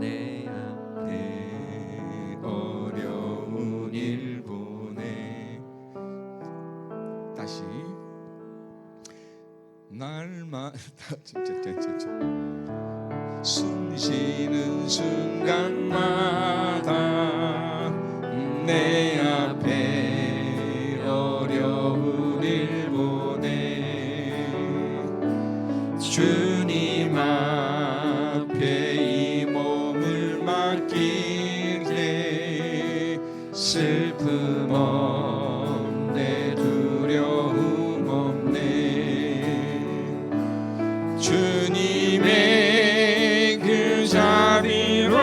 내 앞에 어려운 일 보내. 다시 날마다 숨 쉬는 순간마다 내 앞에 어려운 일 보내. 주님 앞에 이 몸을 맡길 때 슬픔 없네, 두려움 없네. 주님의 그 자리로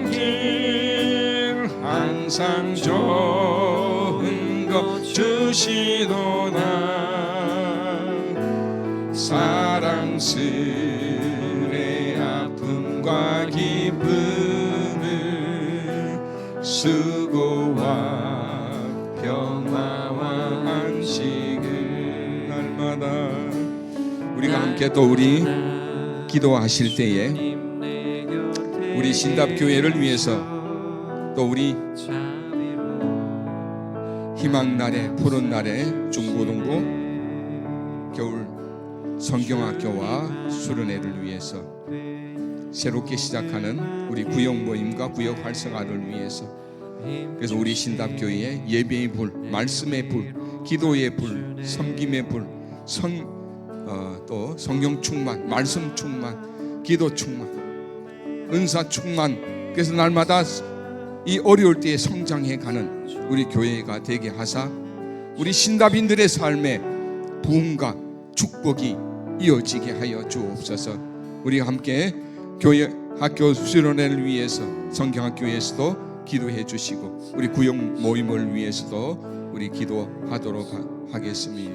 섬길 항상 좋은 것 주시도다. 사랑스레 아픔과 기쁨을 수고와 평화와 안식을 날마다 우리가 함께 또 우리 기도하실 때에 우리 신답교회를 위해서 또 우리 희망날에 푸른 날에 중고등부 겨울 성경학교와 수련회를 위해서 새롭게 시작하는 우리 구역 모임과 구역 활성화를 위해서, 그래서 우리 신답교회의 예배의 불, 말씀의 불, 기도의 불, 섬김의 불, 또 성경 충만, 말씀 충만, 기도 충만, 은사 충만, 그래서 날마다 이 어려울 때에 성장해가는 우리 교회가 되게 하사 우리 신답인들의 삶에 부흥과 축복이 이어지게 하여 주옵소서. 우리가 함께 교회 학교 수련회를 위해서 성경학교에서도 기도해 주시고 우리 구역 모임을 위해서도 우리 기도하도록 하겠습니다.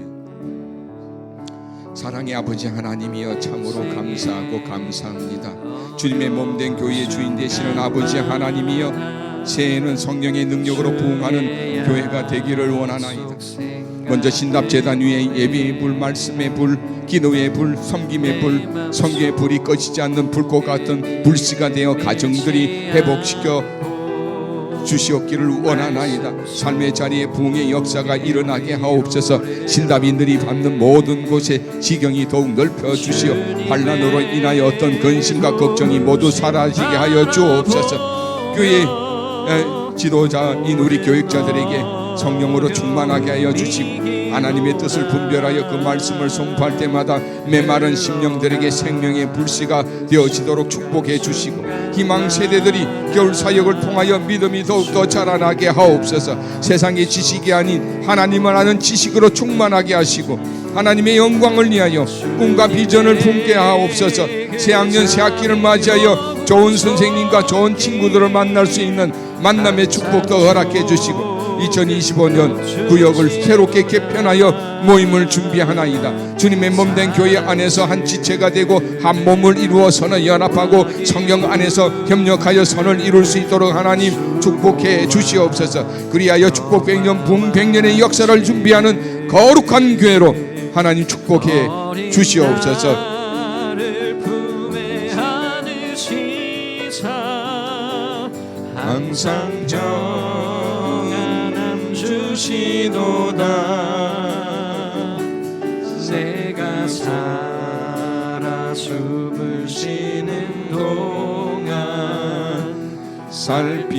사랑의 아버지 하나님이여, 참으로 감사하고 감사합니다. 주님의 몸된 교회의 주인 되시는 아버지 하나님이여, 새해에는 성령의 능력으로 부흥하는 교회가 되기를 원하나이다. 먼저 신답재단 위에 예배의 불, 말씀의 불, 기도의 불, 섬김의 불, 성경의 불이 꺼지지 않는 불꽃 같은 불씨가 되어 가정들이 회복시켜 주시옵기를 원하나이다. 삶의 자리에 부흥의 역사가 일어나게 하옵소서. 신답인들이 받는 모든 곳에 지경이 더욱 넓혀 주시어 환난으로 인하여 어떤 근심과 걱정이 모두 사라지게 하여 주옵소서. 교회 지도자인 우리 교육자들에게 성령으로 충만하게 하여 주시고 하나님의 뜻을 분별하여 그 말씀을 선포할 때마다 메마른 심령들에게 생명의 불씨가 되어지도록 축복해 주시고, 희망 세대들이 겨울 사역을 통하여 믿음이 더욱더 자라나게 하옵소서. 세상의 지식이 아닌 하나님을 아는 지식으로 충만하게 하시고 하나님의 영광을 위하여 꿈과 비전을 품게 하옵소서. 새학년 새학기를 맞이하여 좋은 선생님과 좋은 친구들을 만날 수 있는 만남의 축복도 허락해 주시고 2025년 구역을 새롭게 개편하여 모임을 준비하나이다. 주님의 몸된 교회 안에서 한 지체가 되고 한 몸을 이루어 선을 연합하고 성령 안에서 협력하여 선을 이룰 수 있도록 하나님 축복해 주시옵소서. 그리하여 축복 100년 부흥 100년의 역사를 준비하는 거룩한 교회로 하나님 축복해 주시옵소서. 항상 정함 주시도다. 내가 살아 숨을 쉬는 동안 살피신다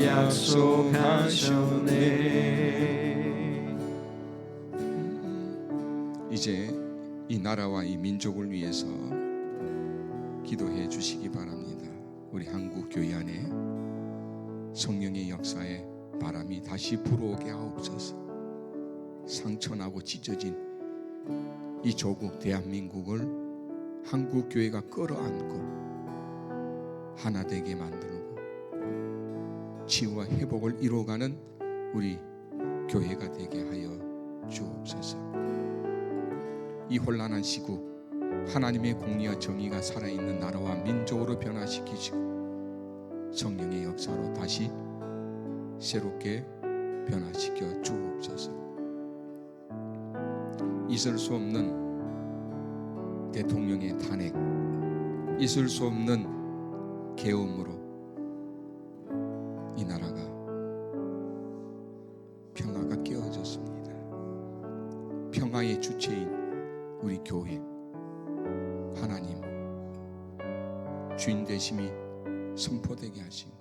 약속하셨네. 이제 이 나라와 이 민족을 위해서 기도해 주시기 바랍니다. 우리 한국 교회 안에 성령의 역사에 바람이 다시 불어오게 하옵소서. 상처나고 찢어진 이 조국 대한민국을 한국 교회가 끌어안고 하나 되게 만들고 치유와 회복을 이루어가는 우리 교회가 되게 하여 주옵소서. 이 혼란한 시국 하나님의 공의와 정의가 살아있는 나라와 민족으로 변화시키시고 성령의 역사로 다시 새롭게 변화시켜 주옵소서. 있을 수 없는 대통령의 탄핵, 있을 수 없는 계엄으로 이 나라가 평화가 깨어졌습니다. 평화의 주체인 우리 교회, 하나님 주인 되심이 선포되게 하시고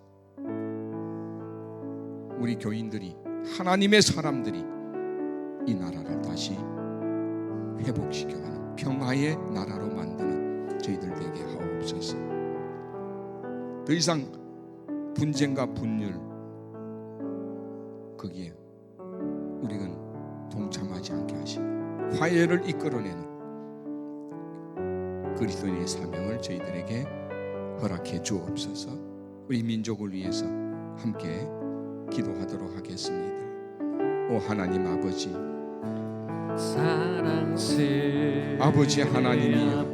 우리 교인들이, 하나님의 사람들이 이 나라를 다시 회복시켜가는 평화의 나라로 만드는 저희들 되게 하옵소서. 더 이상 분쟁과 분열 거기에 우리는 동참하지 않게 하시고 화해를 이끌어내는 그리스도인의 사명을 저희들에게 허락해 주옵소서. 우리 민족을 위해서 함께 기도하도록 하겠습니다. 오 하나님 아버지, 아버지 하나님이여,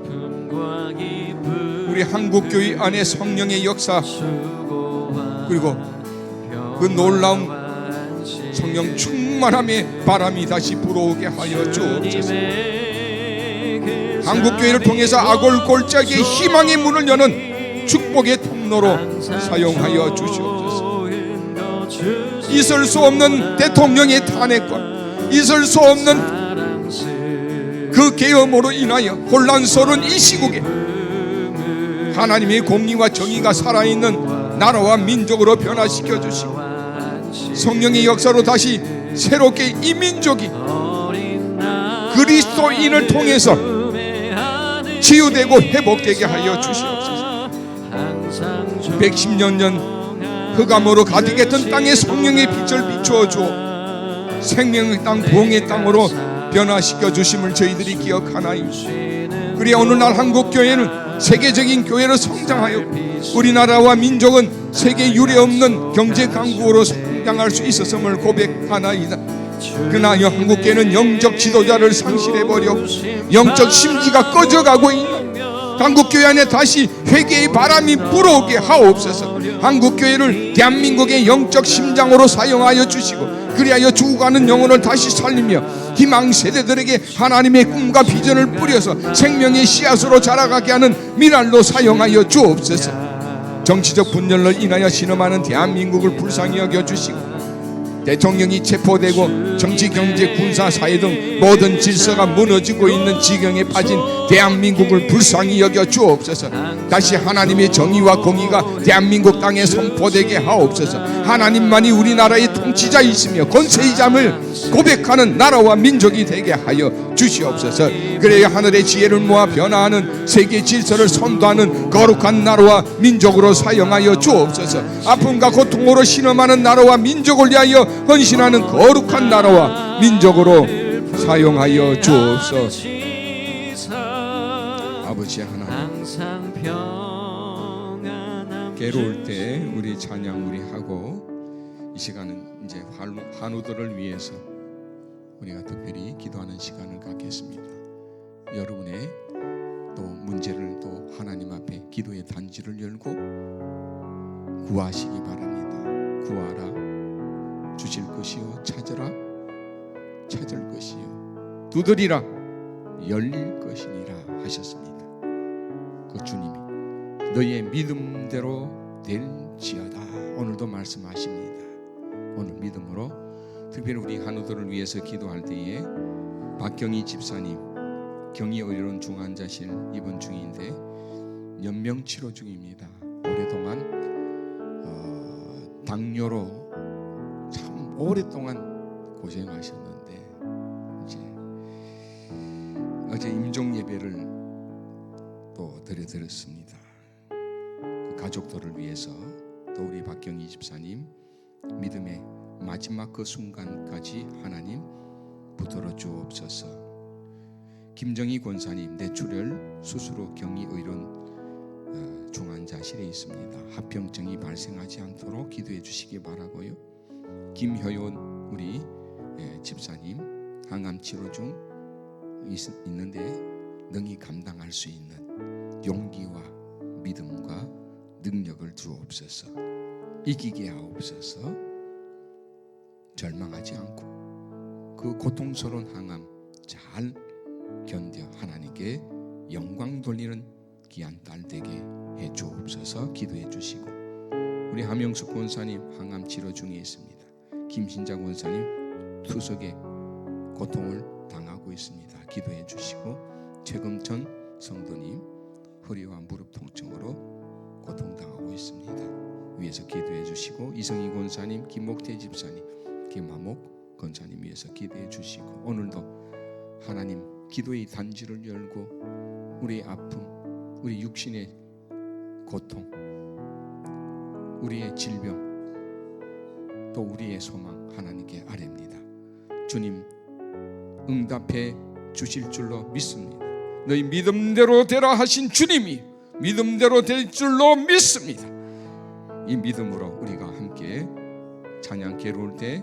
우리 한국교회 안에 성령의 역사 그리고 그 놀라운 성령 충만함의 바람이 다시 불어오게 하여 주옵소서. 한국교회를 통해서 악을 골짜기의 희망의 문을 여는 축복의 통로로 사용하여 주시옵소서. 있을 수 없는 대통령의 탄핵과 있을 수 없는 그 계엄으로 인하여 혼란스러운 이 시국에 하나님의 공의와 정의가 살아있는 나라와 민족으로 변화시켜 주시고 성령의 역사로 다시 새롭게 이 민족이 그리스도인을 통해서 치유되고 회복되게 하여 주시옵소서. 110년 전 흑암으로 가득했던 땅에 성령의 빛을 비추어 주어 생명의 땅, 부흥의 땅으로 변화시켜 주심을 저희들이 기억하나이다. 그리야 오늘날 한국교회는 세계적인 교회로 성장하여 우리나라와 민족은 세계 유례없는 경제 강국으로 성장할 수 있었음을 고백하나이다. 그러나 한국교회는 영적 지도자를 상실해버려 영적 심기가 꺼져가고 있는 한국교회 안에 다시 회개의 바람이 불어오게 하옵소서. 한국교회를 대한민국의 영적 심장으로 사용하여 주시고 그리하여 죽어가는 영혼을 다시 살리며 희망 세대들에게 하나님의 꿈과 비전을 뿌려서 생명의 씨앗으로 자라가게 하는 미랄로 사용하여 주옵소서. 정치적 분열로 인하여 신음하는 대한민국을 불쌍히 여겨주시고 대통령이 체포되고 정치, 경제, 군사, 사회 등 모든 질서가 무너지고 있는 지경에 빠진 대한민국을 불쌍히 여겨 주옵소서. 다시 하나님의 정의와 공의가 대한민국 땅에 선포되게 하옵소서. 하나님만이 우리나라의 통치자이시며 권세이자임을 고백하는 나라와 민족이 되게 하여 주시옵소서. 그래야 하늘의 지혜를 모아 변화하는 세계 질서를 선도하는 거룩한 나라와 민족으로 사용하여 주옵소서. 아픔과 고통으로 신음하는 나라와 민족을 위하여 헌신하는 거룩한 나라와 민족으로 사용하여 주옵소서. 아버지 하나님, 괴로울 때 우리 찬양 우리 하고 이 시간은 이제 환우들을 위해서 우리가 특별히 기도하는 시간을 갖겠습니다. 여러분의 또 문제를 또 하나님 앞에 기도의 단지를 열고 구하시기 바랍니다. 구하라, 주실 것이요 찾으라, 찾을 것이요 두드리라 열릴 것이니라 하셨습니다. 그 주님이 너의 믿음대로 될지어다 오늘도 말씀하십니다. 오늘 믿음으로 특별히 우리 한우들을 위해서 기도할 때에 박경희 집사님 경희의료원 중환자실 입원 중인데 연명 치료 중입니다. 오랫동안 당뇨로 참 오랫동안 고생하셨는데 이제 어제 임종 예배를 또 드렸습니다. 그 가족들을 위해서 또 우리 박경희 집사님 믿음의 마지막 그 순간까지 하나님 붙들어 주옵소서. 김정희 권사님 뇌출혈 수술 후 경희의료원 중환자실에 있습니다. 합병증이 발생하지 않도록 기도해 주시기 바라고요. 김효연 우리 집사님 항암 치료 중 있는데 능히 감당할 수 있는 용기와 믿음과 능력을 주옵소서. 이기게 하옵소서. 절망하지 않고 그 고통스러운 항암 잘 견뎌 하나님께 영광 돌리는 귀한 딸 되게 해 주옵소서. 기도해 주시고 우리 함영숙 권사님 항암 치료 중에 있습니다. 김신자 권사님 투석에 고통을 당하고 있습니다. 기도해 주시고 최금천 성도님 허리와 무릎 통증으로 고통당하고 있습니다. 위에서 기도해 주시고 이성희 권사님 김목태 집사님 김화목 권사님 위해서 기도해 주시고 오늘도 하나님 기도의 단지를 열고 우리의 아픔 우리 육신의 고통 우리의 질병 또 우리의 소망 하나님께 아뢰입니다. 주님 응답해 주실 줄로 믿습니다. 너희 믿음대로 되라 하신 주님이 믿음대로 될 줄로 믿습니다. 이 믿음으로 우리가 함께 찬양 괴로울 때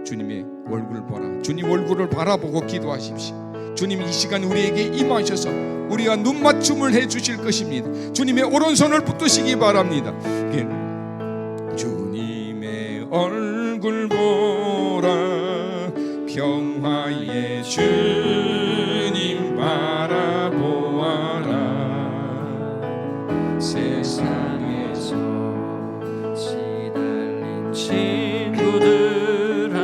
주님의 얼굴 보라 주님 얼굴을 바라보고 기도하십시오. 주님 이 시간 우리에게 임하셔서 우리가 눈맞춤을 해 주실 것입니다. 주님의 오른손을 붙드시기 바랍니다. 주님의 얼굴 보라 평화의 주님 바라보아라 세상에서 시달린 친구들아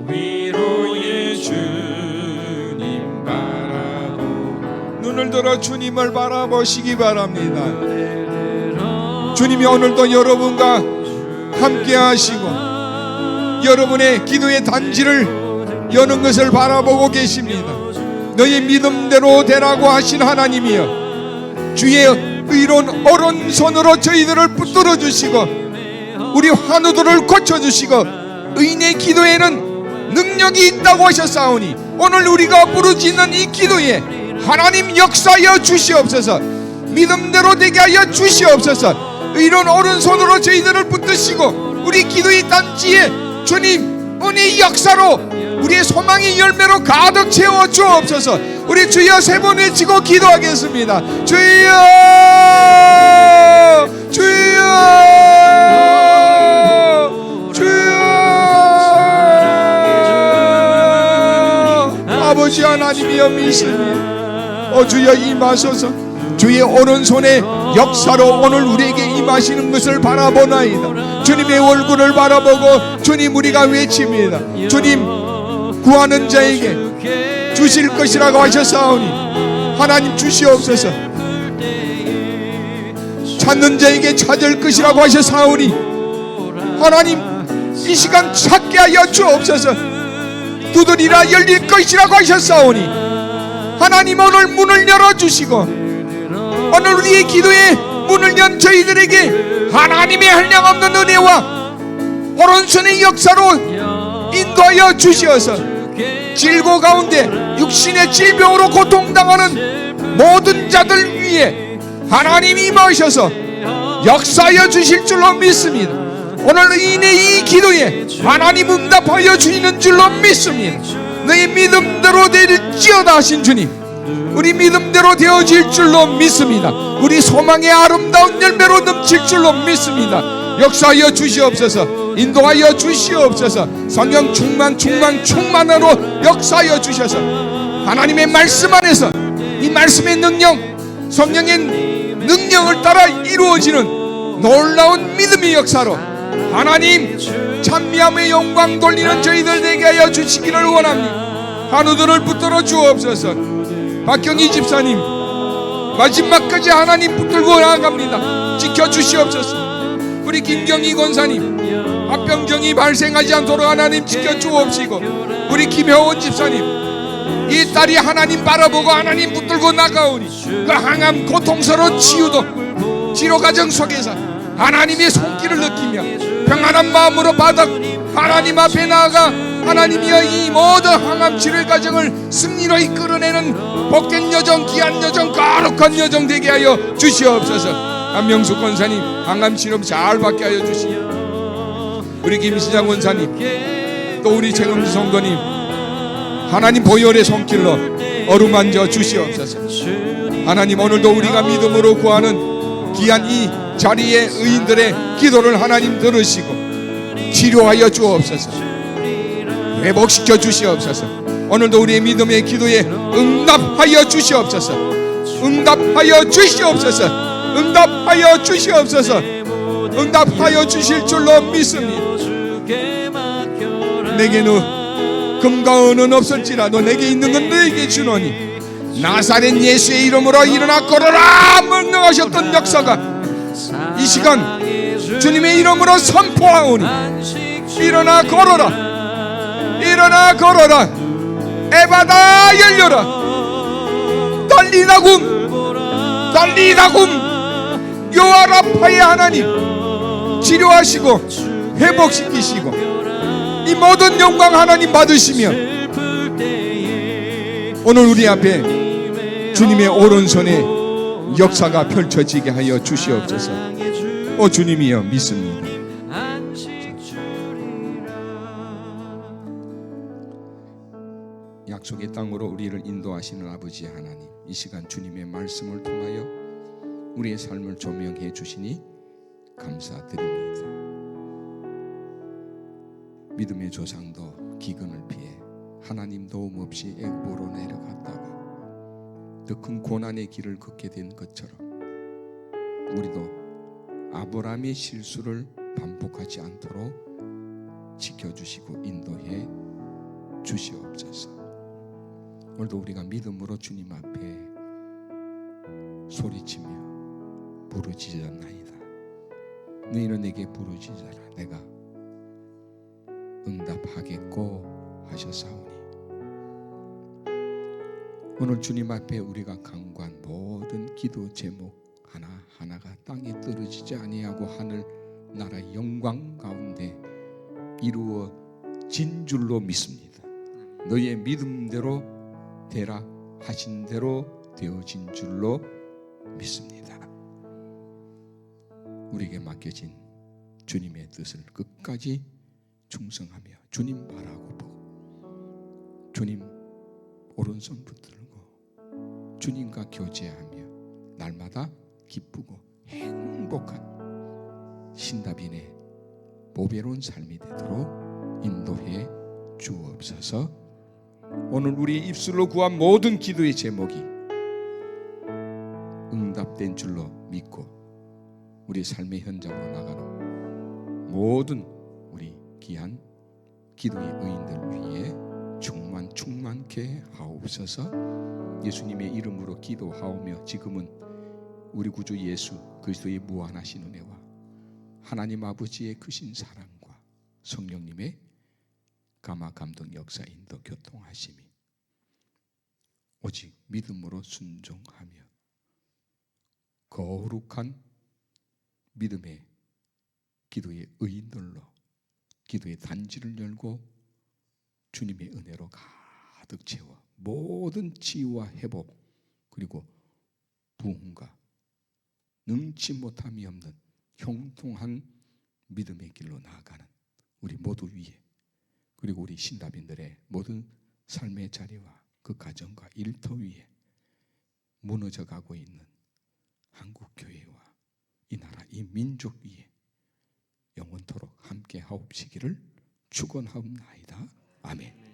위로의 주님 바라보라 눈을 들어 주님을 바라보시기 바랍니다. 주님이 오늘도 여러분과 함께 하시고 여러분의 기도의 단지를 여는 것을 바라보고 계십니다. 너희 믿음대로 되라고 하신 하나님이여 주의 의로운 오른손으로 저희들을 붙들어 주시고 우리 환우들을 고쳐주시고 의인의 기도에는 능력이 있다고 하셨사오니 오늘 우리가 부르짖는 이 기도에 하나님 역사하여 주시옵소서. 믿음대로 되게 하여 주시옵소서. 의로운 오른손으로 저희들을 붙드시고 우리 기도의 단지에 주님 은혜의 역사로 우리의 소망의 열매로 가득 채워 주옵소서. 우리 주여 세 번 외치고 기도하겠습니다. 주여 주여 주여 아버지 하나님이여 믿습니다. 주여 임하소서. 주의 오른손의 역사로 오늘 우리에게 임하시는 것을 바라보나이다. 주님의 얼굴을 바라보고 주님 우리가 외칩니다. 주님 구하는 자에게 주실 것이라고 하셨사오니 하나님 주시옵소서. 찾는 자에게 찾을 것이라고 하셨사오니 하나님 이 시간 찾게 하여 주옵소서. 두드리라 열릴 것이라고 하셨사오니 하나님 오늘 문을 열어주시고 오늘 우리의 기도에 문을 연 저희들에게 하나님의 한량없는 은혜와 오른손의 역사로 인도하여 주시어서 질고 가운데 육신의 질병으로 고통당하는 모든 자들 위해 하나님이 임하셔서 역사하여 주실 줄로 믿습니다. 오늘 의인의 이 기도에 하나님 응답하여 주시는 줄로 믿습니다. 너희 믿음대로 될지어다 하신 주님 우리 믿음대로 되어질 줄로 믿습니다. 우리 소망의 아름다운 열매로 넘칠 줄로 믿습니다. 역사하여 주시옵소서. 인도하여 주시옵소서. 성령 충만으로 역사하여 주셔서 하나님의 말씀 안에서 이 말씀의 능력, 성령의 능력을 따라 이루어지는 놀라운 믿음의 역사로 하나님 찬미함의 영광 돌리는 저희들 되게 하여 주시기를 원합니다. 한우들을 붙들어 주옵소서. 박경희 집사님 마지막까지 하나님 붙들고 나아갑니다. 지켜주시옵소서. 우리 김경희 권사님 합병증이 발생하지 않도록 하나님 지켜주옵시고, 우리 김효원 집사님 이 딸이 하나님 바라보고 하나님 붙들고 나가오니 그 항암 고통스러운 치료과정 속에서 하나님의 손길을 느끼며 평안한 마음으로 받아 하나님 앞에 나아가 하나님이여 이 모든 항암 치료 과정을 승리로 이끌어내는 복된 여정, 귀한 여정, 거룩한 여정 되게 하여 주시옵소서. 한명숙 권사님 항암 치료 잘 받게 하여 주시옵소서. 우리 김시장 권사님 또 우리 최금수 성도님 하나님 보혈의 손길로 어루만져 주시옵소서. 하나님 오늘도 우리가 믿음으로 구하는 귀한 이 자리에 의인들의 기도를 하나님 들으시고 치료하여 주옵소서. 회복시켜 주시옵소서. 오늘도 우리의 믿음의 기도에 응답하여 주시옵소서. 응답하여 주시옵소서. 응답하여 주시옵소서. 응답하여 주실 줄로 믿습니다. 내게는 금과 은은 없을지라도 내게 있는 건 너에게 주노니 나사렛 예수의 이름으로 일어나 걸어라 명령하셨던 역사가 이 시간 주님의 이름으로 선포하오니 일어나 걸어라, 일어나 걸어라, 에바다 열려라, 달리다굼 달리다굼. 요아라파의 하나님 치료하시고 회복시키시고 이 모든 영광 하나님 받으시며 오늘 우리 앞에 주님의 오른손에 역사가 펼쳐지게 하여 주시옵소서. 오 주님이여 믿습니다. 약속의 땅으로 우리를 인도하시는 아버지 하나님, 이 시간 주님의 말씀을 통하여 우리의 삶을 조명해 주시니 감사드립니다. 믿음의 조상도 기근을 피해 하나님 도움 없이 애굽으로 내려갔다가 더 큰 고난의 길을 걷게 된 것처럼 우리도 아브라함의 실수를 반복하지 않도록 지켜주시고 인도해 주시옵소서. 오늘도 우리가 믿음으로 주님 앞에 소리치며 부르짖었나이다. 너희는 내게 부르짖어라 내가 응답하겠고 하셨사오니 오늘 주님 앞에 우리가 간구한 모든 기도 제목 하나하나가 땅에 떨어지지 아니하고 하늘 나라의 영광 가운데 이루어진 줄로 믿습니다. 너희의 믿음대로 되라 하신 대로 되어진 줄로 믿습니다. 우리에게 맡겨진 주님의 뜻을 끝까지 충성하며 주님 바라고 보고 주님 오른손 붙들고 주님과 교제하며 날마다 기쁘고 행복한 신다빈의 보배로운 삶이 되도록 인도해 주옵소서. 오늘 우리 입술로 구한 모든 기도의 제목이 응답된 줄로 믿고 우리 삶의 현장으로 나가는 모든 우리 귀한 기도의 의인들 위해 충만케 하옵소서. 예수님의 이름으로 기도하오며 지금은 우리 구주 예수 그리스도의 무한하신 은혜와 하나님 아버지의 크신 사랑과 성령님의 감화 감동 역사 인도 교통하심이 오직 믿음으로 순종하며 거룩한 믿음의 기도의 의인들로 기도의 단지를 열고 주님의 은혜로 가득 채워 모든 치유와 회복 그리고 부흥과 능치 못함이 없는 형통한 믿음의 길로 나아가는 우리 모두 위에 그리고 우리 신다빈들의 모든 삶의 자리와 그 가정과 일터 위에 무너져가고 있는 한국교회와 이 나라 이 민족 위에 영원토록 함께 하옵시기를 축원하옵나이다. 아멘.